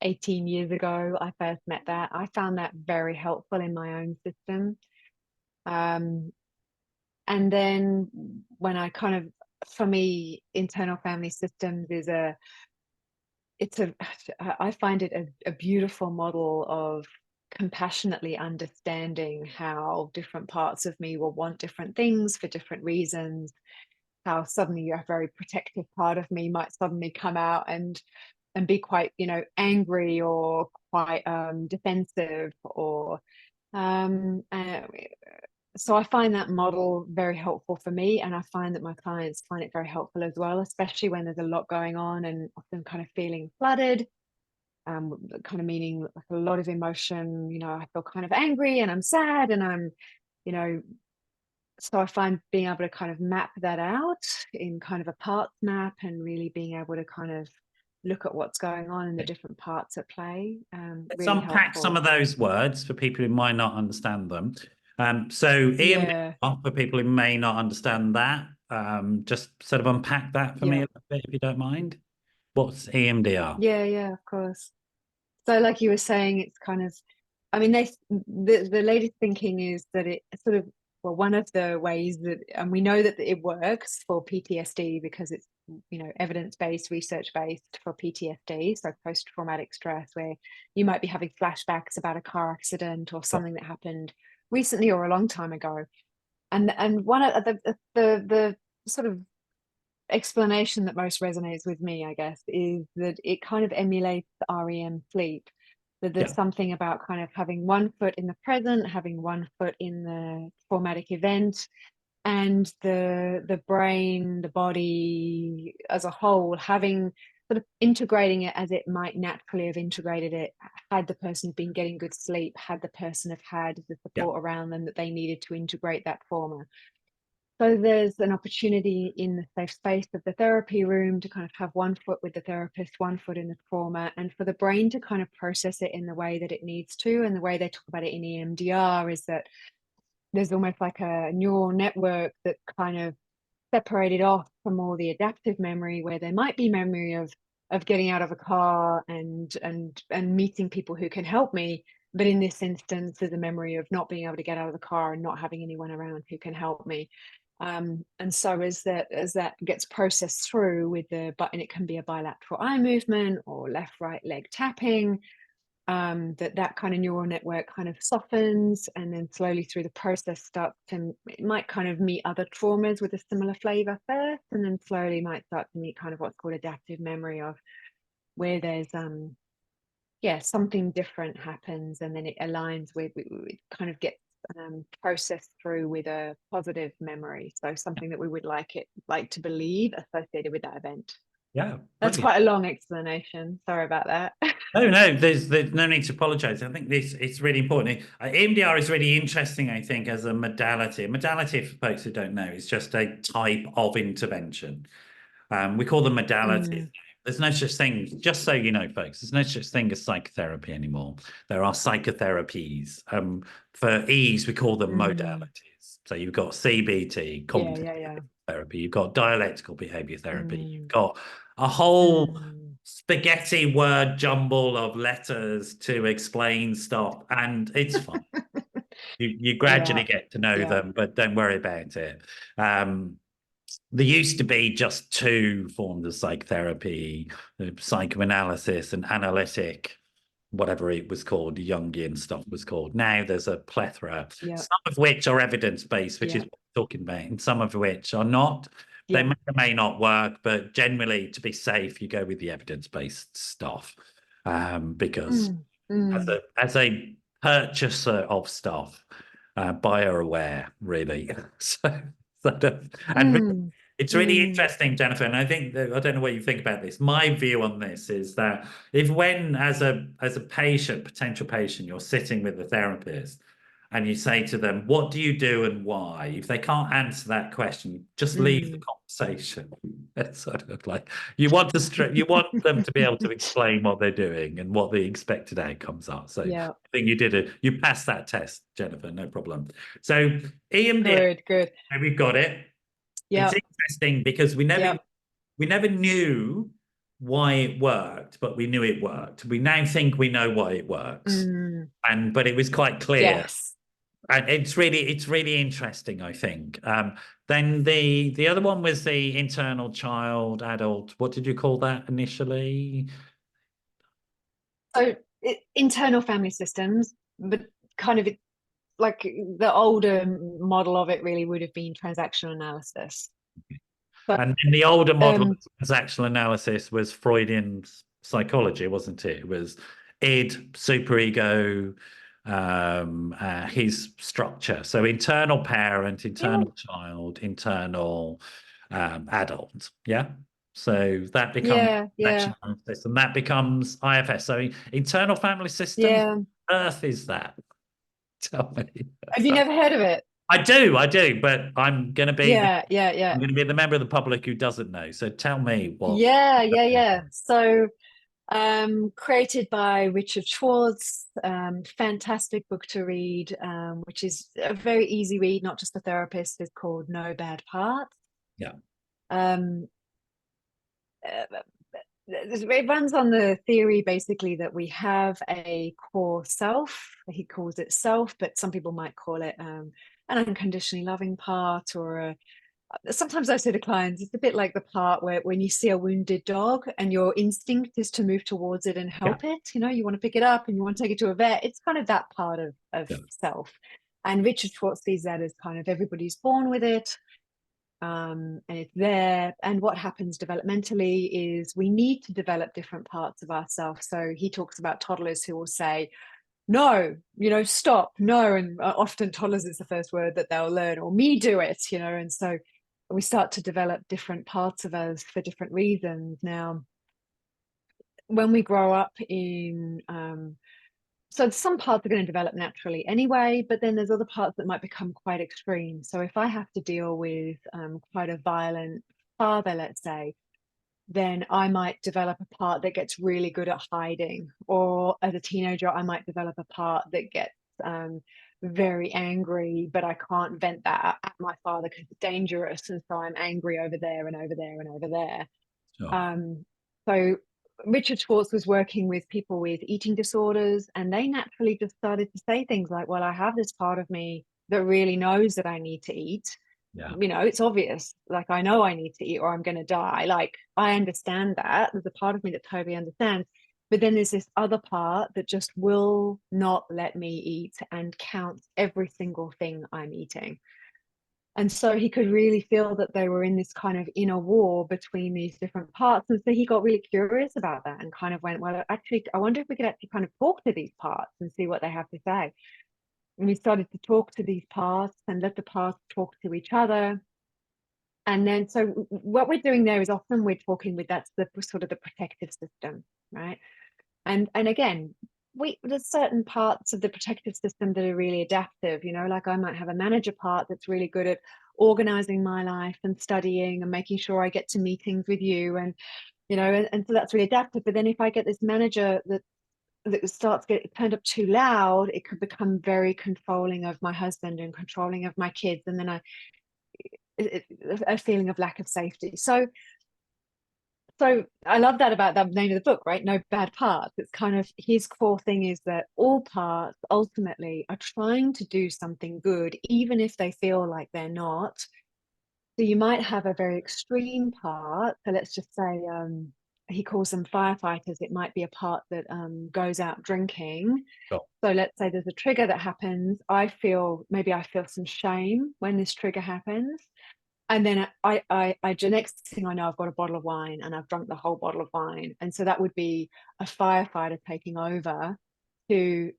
18 years ago. I first met that. I found that very helpful in my own system. Um, and then when I kind of, for me, internal family systems is I find it a beautiful model of compassionately understanding how different parts of me will want different things for different reasons, how suddenly a very protective part of me might suddenly come out and be quite, you know, angry or quite defensive or uh, so I find that model very helpful for me, and I find that my clients find it very helpful as well, especially when there's a lot going on and often kind of feeling flooded, kind of meaning like a lot of emotion. You know, I feel kind of angry and I'm sad and I'm, you know, so I find being able to kind of map that out in kind of a parts map and really being able to kind of look at what's going on in the different parts at play, Let's really unpack some helpful. of those words for people who might not understand them. So Yeah, EMDR, for people who may not understand that, just sort of unpack that for me a yeah, little bit, if you don't mind. What's EMDR? yeah, of course. So, like you were saying, it's kind of, I mean, the latest thinking is that it sort of, well, one of the ways that, and we know that it works for PTSD because it's, you know, evidence-based, research-based for PTSD, so post-traumatic stress, where you might be having flashbacks about a car accident or something that happened recently or a long time ago, and one of the sort of explanation that most resonates with me, I guess, is that it kind of emulates REM sleep. That there's Yeah, something about kind of having one foot in the present, having one foot in the traumatic event, and the brain, the body as a whole, having sort of integrating it as it might naturally have integrated it had the person been getting good sleep, had the person have had the yeah, support around them that they needed to integrate that trauma. So there's an opportunity in the safe space of the therapy room to kind of have one foot with the therapist, one foot in the trauma, and for the brain to kind of process it in the way that it needs to. And the way they talk about it in EMDR is that there's almost like a neural network that kind of separated off from all the adaptive memory, where there might be memory of getting out of a car and meeting people who can help me. But in this instance, there's a memory of not being able to get out of the car and not having anyone around who can help me. And so as that gets processed through with and it can be a bilateral eye movement or left right leg tapping, that kind of neural network kind of softens, and then slowly through the process starts to, it might kind of meet other traumas with a similar flavor first, and then slowly might start to meet kind of what's called adaptive memory of where there's something different happens, and then it aligns with it kind of gets processed through with a positive memory. So something that we would like to believe associated with that event. Yeah, That's brilliant. quite a long explanation. Sorry about that. No, there's no need to apologize. I think it's really important. EMDR is really interesting, I think, as a modality. A modality, for folks who don't know, is just a type of intervention. We call them modalities. There's no such thing, just so you know, folks, there's no such thing as psychotherapy anymore. There are psychotherapies. For ease, we call them modalities. So you've got CBT, cognitive therapy, you've got dialectical behavior therapy, you've got a whole spaghetti word jumble of letters to explain stuff, and it's fun. You gradually get to know them, but don't worry about it. There used to be just two forms of psychotherapy, psychoanalysis and analytic, whatever it was called, Jungian stuff was called. Now there's a plethora, some of which are evidence-based, which is what we're talking about, and some of which are not. They may or may not work, but generally, to be safe, you go with the evidence-based stuff, because as a purchaser of stuff, buyer aware, really. And it's really interesting, Jennifer, and I think that, I don't know what you think about this. My view on this is that when as a patient, potential patient, you're sitting with the therapist and you say to them, what do you do and why? If they can't answer that question, just leave the conversation. It's sort of like you want them to be able to explain what they're doing and what the expected outcomes are. So I think you passed that test, Jennifer, no problem. So EMDR, good. we've got it. It's interesting because we never knew why it worked, but we knew it worked. We now think we know why it works, but it was quite clear. And it's really interesting, I think. Then the other one was the internal child adult. What did you call that initially? So internal family systems, but kind of like the older model of it really would have been transactional analysis. But, and the older model of transactional analysis was Freudian psychology, wasn't it? It was id, superego, his structure. So internal parent, internal child, internal adult. Yeah. So that becomes analysis, and that becomes IFS. So internal family systems. Earth is that? Tell me. Have you never heard of it? I do, but I'm going to be I'm going to be the member of the public who doesn't know. So tell me what. So created by Richard Schwartz, fantastic book to read, which is a very easy read, not just a therapist. It's called No Bad Parts. It runs on the theory basically that we have a core self. He calls it self, but some people might call it an unconditionally loving part, or sometimes I say to clients, it's a bit like the part where when you see a wounded dog and your instinct is to move towards it and help it, you want to pick it up and you want to take it to a vet. It's kind of that part of self. And Richard Schwartz sees that as kind of everybody's born with it. And it's there. And what happens developmentally is we need to develop different parts of ourselves. So he talks about toddlers who will say, no, stop, no. And often toddlers is the first word that they'll learn, or me do it, and so we start to develop different parts of us for different reasons. Now, when we grow up so some parts are going to develop naturally anyway, but then there's other parts that might become quite extreme. So if I have to deal with quite a violent father, let's say, then I might develop a part that gets really good at hiding. Or as a teenager, I might develop a part that gets very angry, but I can't vent that at my father because it's dangerous. And so I'm angry over there and over there and over there. So Richard Schwartz was working with people with eating disorders, and they naturally just started to say things like, well, I have this part of me that really knows that I need to eat. It's obvious. Like, I know I need to eat or I'm going to die. Like, I understand that. There's a part of me that totally understands. But then there's this other part that just will not let me eat and counts every single thing I'm eating. And so he could really feel that they were in this kind of inner war between these different parts. And so he got really curious about that and kind of went, well, actually, I wonder if we could actually kind of talk to these parts and see what they have to say. And we started to talk to these parts and let the parts talk to each other. And then, so what we're doing there is often we're talking with, that's the sort of the protective system, right? And again, there's certain parts of the protective system that are really adaptive, like I might have a manager part that's really good at organizing my life and studying and making sure I get to meetings with you, and and so that's really adaptive. But then if I get this manager that starts getting turned up too loud, it could become very controlling of my husband and controlling of my kids, and then a feeling of lack of safety. So I love that about the name of the book, right? No bad parts. It's kind of his core thing is that all parts ultimately are trying to do something good, even if they feel like they're not. So you might have a very extreme part. So let's just say he calls them firefighters. It might be a part that goes out drinking. Sure. So let's say there's a trigger that happens. Maybe I feel some shame when this trigger happens. And then the next thing I know, I've got a bottle of wine and I've drunk the whole bottle of wine. And so that would be a firefighter taking over and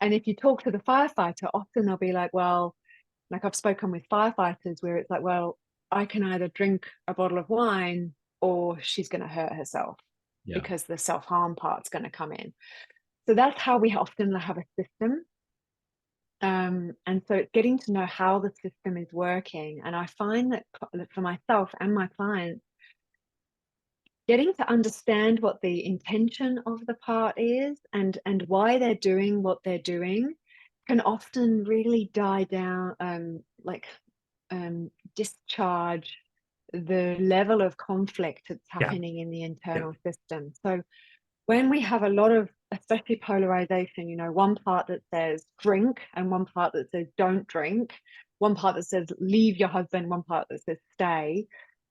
if you talk to the firefighter, often they'll be like, well, like I've spoken with firefighters where it's like, well, I can either drink a bottle of wine or she's going to hurt herself because the self-harm part's going to come in. So that's how we often have a system. And so it's getting to know how the system is working. And I find that for myself and my clients, getting to understand what the intention of the part is and why they're doing what they're doing can often really die down, discharge the level of conflict that's happening in the internal system. So when we have a lot of, especially polarization, one part that says drink and one part that says don't drink, one part that says leave your husband, one part that says stay,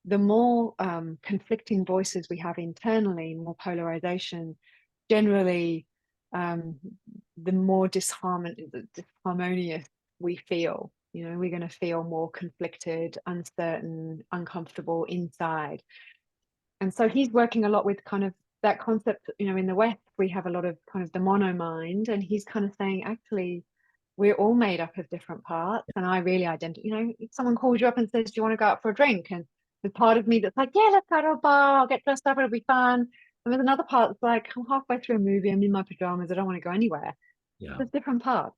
the more conflicting voices we have internally, more polarization, generally, the more disharmonious we feel. We're going to feel more conflicted, uncertain, uncomfortable inside. And so he's working a lot with kind of that concept, in the West, we have a lot of kind of the mono mind, and he's kind of saying, actually, we're all made up of different parts. And I really identify, if someone calls you up and says, do you want to go out for a drink? And there's part of me that's like, yeah, let's go to a bar, I'll get dressed up, it'll be fun. And there's another part that's like, I'm halfway through a movie, I'm in my pajamas, I don't want to go anywhere. There's different parts.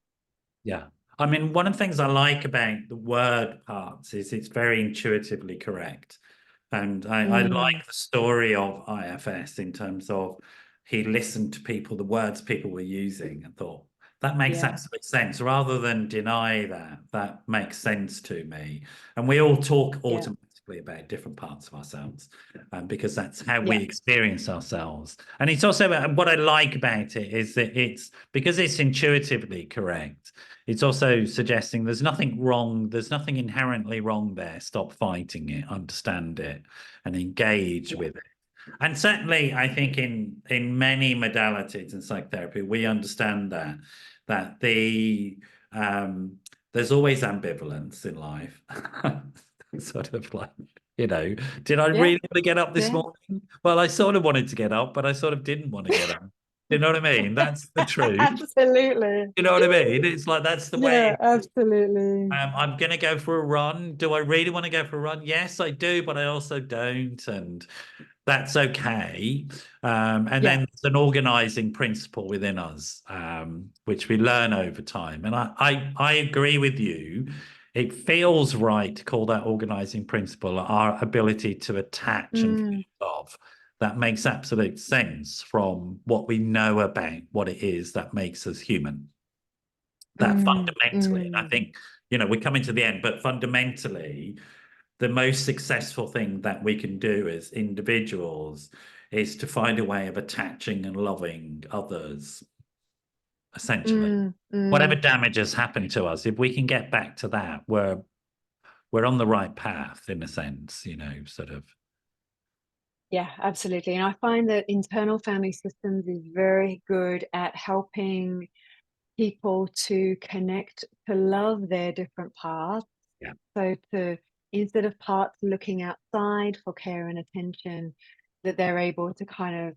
Yeah. I mean, one of the things I like about the word parts is it's very intuitively correct. And I like the story of IFS in terms of he listened to people, the words people were using, and thought, that makes absolute sense. Rather than deny that makes sense to me. And we all talk automatically about different parts of ourselves, because that's how we experience ourselves. And it's also what I like about it is that it's because it's intuitively correct. It's also suggesting there's nothing wrong. There's nothing inherently wrong there. Stop fighting it, understand it, and engage with it. And certainly, I think in many modalities in psychotherapy, we understand that there's always ambivalence in life. Sort of like, did I really want to get up this morning? Well, I sort of wanted to get up, but I sort of didn't want to get up. You know what I mean? That's the truth. Absolutely. You know what I mean? It's like that's the way. Yeah, absolutely. I'm going to go for a run. Do I really want to go for a run? Yes, I do, but I also don't. And that's okay. And then there's an organizing principle within us, which we learn over time. And I agree with you. It feels right to call that organizing principle our ability to attach and think of. That makes absolute sense from what we know about what it is that makes us human. That fundamentally, and I think, we're coming to the end, but fundamentally, the most successful thing that we can do as individuals is to find a way of attaching and loving others, essentially. Whatever damage has happened to us, if we can get back to that, we're on the right path in a sense, sort of. Yeah, absolutely. And I find that internal family systems is very good at helping people to connect, to love their different paths, Yeah. So to, instead of parts looking outside for care and attention, that they're able to kind of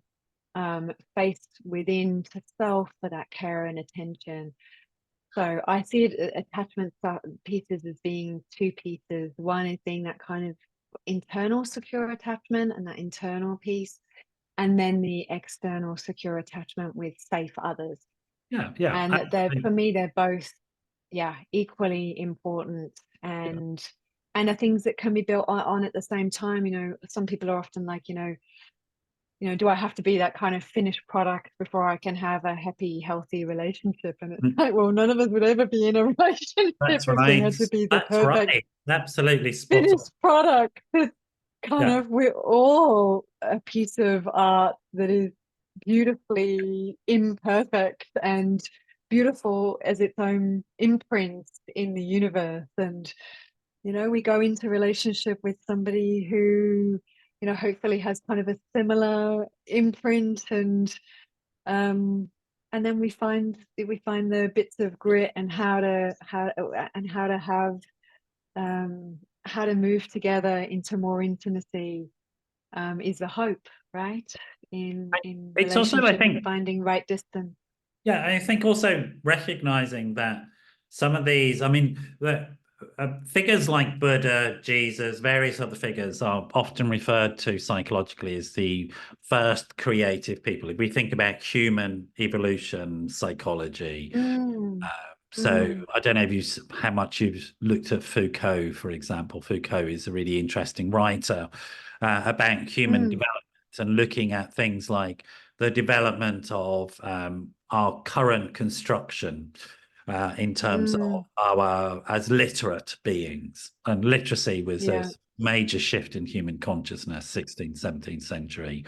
face within to self for that care and attention. So I see it, attachment pieces as being two pieces. One is being that kind of internal secure attachment and that internal piece, and then the external secure attachment with safe others. Yeah, yeah. And that they're, for me, they're both, yeah, equally important, and are things that can be built on at the same time. You know, some people are often like, do I have to be that kind of finished product before I can have a happy, healthy relationship? And it's like, well, none of us would ever be in a relationship That's if we right. had to be the That's perfect right. Absolutely spot on. finished product. It's kind Yeah. of, we're all a piece of art that is beautifully imperfect and beautiful as its own imprint in the universe. And we go into relationship with somebody who, hopefully has kind of a similar imprint, and then we find the bits of grit and how to have how to move together into more intimacy, is the hope, right? In It's also, I relationship and think, finding right distance. yeah, I think also recognizing that some of these, I mean, the figures like Buddha, Jesus, various other figures are often referred to psychologically as the first creative people. If we think about human evolution psychology, Mm, so mm, I don't know if how much you've looked at Foucault, for example. Foucault is a really interesting writer about human mm, development and looking at things like the development of our current construction in terms of mm, our as literate beings. And literacy was a yeah. major shift in human consciousness, 16th, 17th century.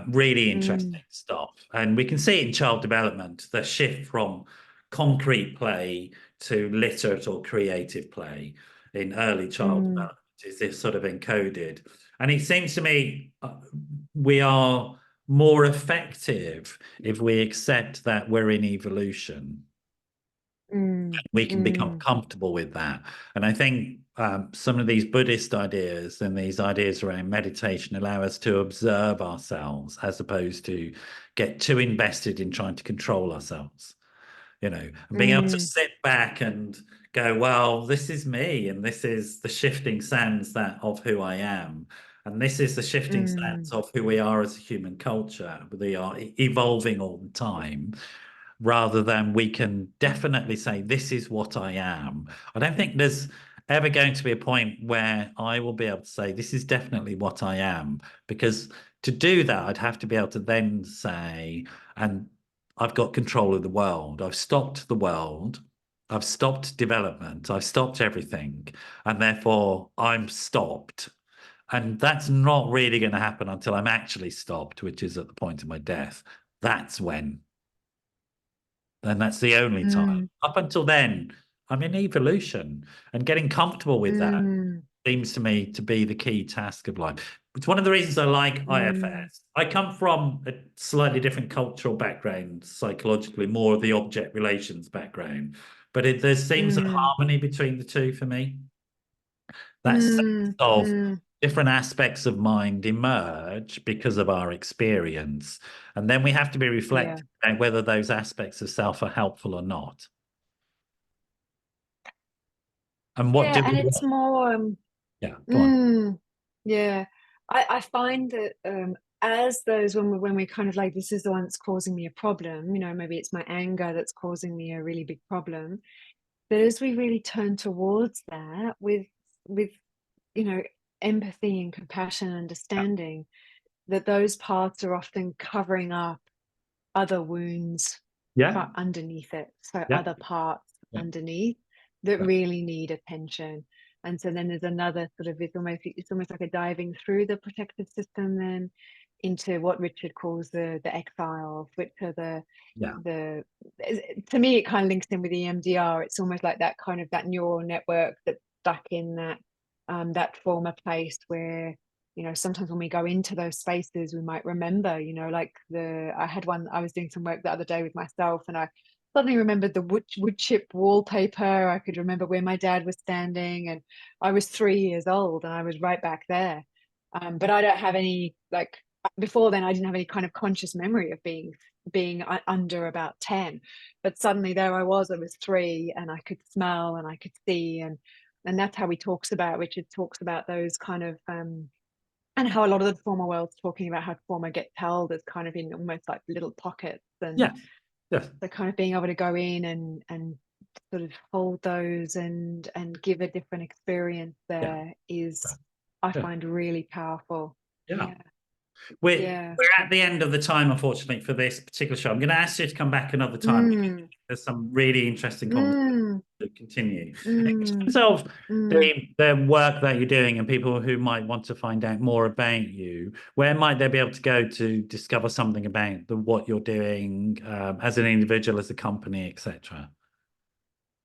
Really Mm, interesting stuff. And we can see in child development the shift from concrete play to literate or creative play in early child mm, development is this sort of encoded. And it seems to me we are more effective if we accept that we're in evolution. mm, We can become mm, comfortable with that. And I think some of these Buddhist ideas and these ideas around meditation allow us to observe ourselves as opposed to get too invested in trying to control ourselves, and being able to mm, sit back and go, well, this is me, and this is the shifting sands that of who I am. And this is the shifting sands mm, of who we are as a human culture. We are evolving all the time rather than we can definitely say, this is what I am. I don't think there's ever going to be a point where I will be able to say, this is definitely what I am. Because to do that, I'd have to be able to then say, and I've got control of the world. I've stopped the world. I've stopped development. I've stopped everything. And therefore, I'm stopped. And that's not really going to happen until I'm actually stopped, which is at the point of my death. That's when. And that's the only time. mm, Up until then, I'm in evolution, and getting comfortable with that mm, seems to me to be the key task of life. It's one of the reasons I like mm, IFS. I come from a slightly different cultural background, psychologically, more of the object relations background. But there seems a mm, harmony between the two for me. That sense mm, of mm. different aspects of mind emerge because of our experience. And then we have to be Yeah. reflecting on whether those aspects of self are helpful or not. And what Yeah, do and we it's want? more, Yeah, go on. mm, yeah. I find that, as those, when we kind of like, this is the one that's causing me a problem, maybe it's my anger that's causing me a really big problem. But as we really turn towards that with empathy and compassion and understanding, that those parts are often covering up other wounds Yeah, underneath it. So yeah, other parts yeah, underneath that yeah, really need attention. And so then there's another sort of, it's almost like a diving through the protective system then into what Richard calls the exiles, which are yeah, the to me it kind of links in with EMDR. It's almost like that kind of that neural network that's stuck in that former place where sometimes when we go into those spaces we might remember, like I had one, I was doing some work the other day with myself, and I suddenly remembered the wood chip wallpaper. I could remember where my dad was standing, and I was 3 years old, and I was right back there. But I don't have any, like, before then I didn't have any kind of conscious memory of being under about 10. But suddenly there I was 3, and I could smell and I could see, and that's how he talks about, Richard talks about those kind of and how a lot of the trauma world's talking about how trauma gets held as kind of in almost like little pockets, and Yeah. Yeah. the kind of being able to go in and sort of hold those and give a different experience Yeah. there is, I Yeah. find, really powerful. Yeah. Yeah. We're Yeah. at the end of the time, unfortunately, for this particular show. I'm going to ask you to come back another time. Mm, There's some really interesting conversations mm, to continue. In mm, terms of mm. the work that you're doing and people who might want to find out more about you, where might they be able to go to discover something about what you're doing as an individual, as a company, etc.?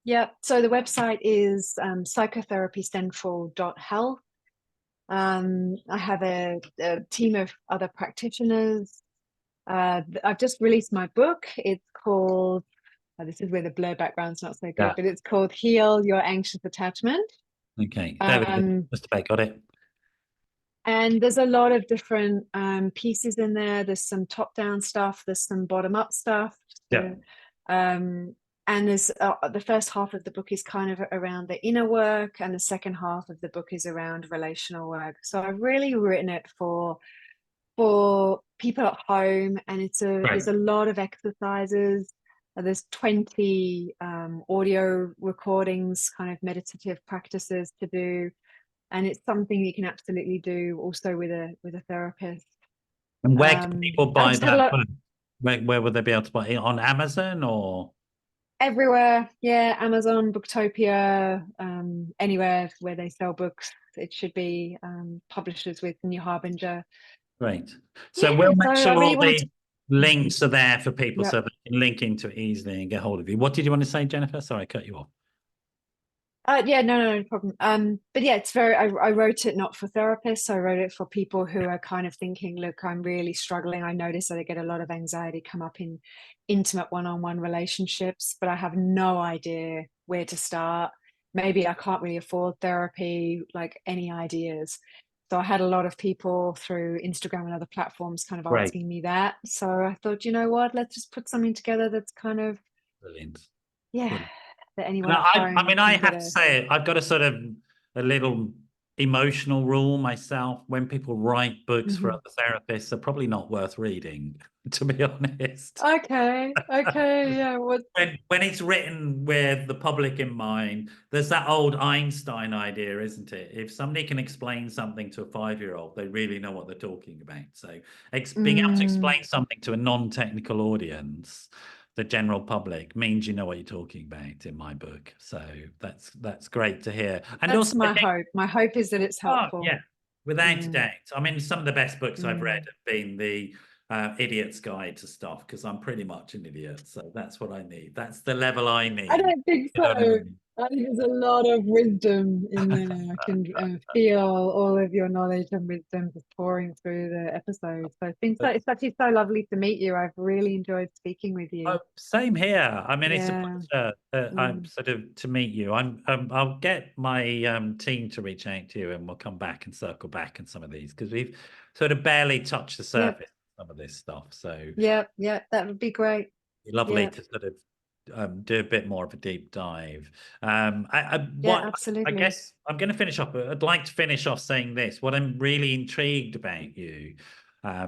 Yeah. So the website is psychotherapycentral.health. I have a team of other practitioners. I've just released my book. It's called, this is where the blur background's not so good, Yeah. but it's called Heal Your Anxious Attachment. Okay. There we go. Just about got it. And there's a lot of different pieces in there. There's some top-down stuff. There's some bottom-up stuff. Yeah. And there's the first half of the book is kind of around the inner work, and the second half of the book is around relational work. So I've really written it for people at home, and there's a lot of exercises. There's 20 audio recordings, kind of meditative practices to do, and it's something you can absolutely do also with a therapist. And where can people I buy just had a that lot book? Where would they be able to buy it? On Amazon or? everywhere. Yeah, Amazon, Booktopia, anywhere where they sell books. It should be publishers with New Harbinger. Great. So Yeah, we'll so make sure I really all wanted the to. links are there for people Yeah. so they can link into it easily and get hold of you. What did you want to say, Jennifer? Sorry, I cut you off. Yeah, no problem. But yeah, it's very, I wrote it not for therapists. I wrote it for people who are kind of thinking, look, I'm really struggling. I notice that I get a lot of anxiety come up in intimate one-on-one relationships, but I have no idea where to start. Maybe I can't really afford therapy, like, any ideas. So I had a lot of people through Instagram and other platforms kind of Great. asking me that. So I thought, you know what, let's just put something together that's kind of, Brilliant. yeah, Brilliant. that And anyone at I home mean, I can get have to say, I've got a sort of a little emotional rule myself. When people write books for Mhm. other therapists, they're probably not worth reading, to be honest. Okay, yeah. What? When it's written with the public in mind, there's that old Einstein idea, isn't it? If somebody can explain something to a 5-year-old, they really know what they're talking about. So being able to Mm, explain something to a non-technical audience, the general public, means you know what you're talking about in my book. So that's great to hear. And that's also, I my think, hope. My hope is that it's oh helpful. yeah, without a Mm, doubt. I mean, some of the best books I've read mm. have been the Idiot's Guide to Stuff, because I'm pretty much an idiot. So that's what I need. That's the level I I need. don't think You so. know what I mean? I think there's a lot of wisdom in there. I can feel all of your knowledge and wisdom just pouring through the episode. So it's actually so lovely to meet you. I've really enjoyed speaking with Oh, you. same here. I mean, it's a Yeah. pleasure. I'm Mm. sort of to meet you. I'll get my team to reach out to you, and we'll come back and circle back on some of these, because we've sort of barely touched the Yep. surface of some of this stuff. So Yep. Yeah. That would be great. lovely Yeah. to sort of do a bit more of a deep dive. Yeah. I Absolutely. guess I'm going to finish off. I'd like to finish off saying this. What I'm really intrigued about you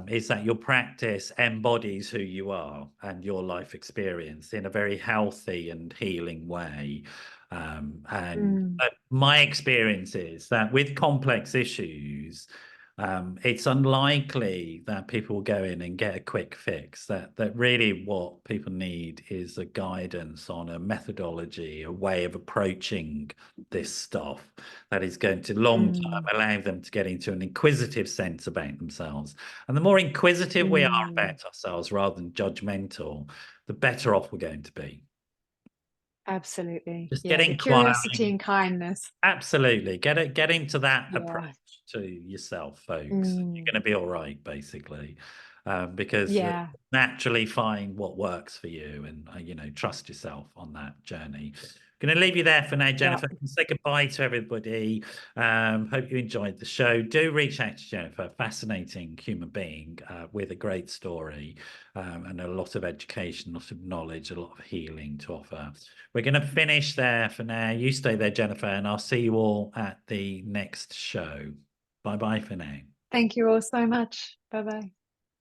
is that your practice embodies who you are and your life experience in a very healthy and healing way. And Mm, my experience is that with complex issues, it's unlikely that people will go in and get a quick fix. That really what people need is a guidance on a methodology, a way of approaching this stuff that is going to long term mm, allow them to get into an inquisitive sense about themselves. And the more inquisitive we are mm. about ourselves rather than judgmental, the better off we're going to be. Absolutely. Just get Yeah. The curiosity inquiring. and kindness. Absolutely. Get into that approach Yeah. to yourself, folks. You're Mm, going to be all right, basically. because Yeah. naturally find what works for you, and trust yourself on that journey. Going to leave you there for now, Jennifer. Yeah. Say goodbye to everybody. Hope you enjoyed the show. Do reach out to Jennifer, fascinating human being with a great story, and a lot of education, a lot of knowledge, a lot of healing to offer. We're going to finish there for now. You stay there, Jennifer, and I'll see you all at the next show. Bye-bye for now. Thank you all so much. Bye-bye.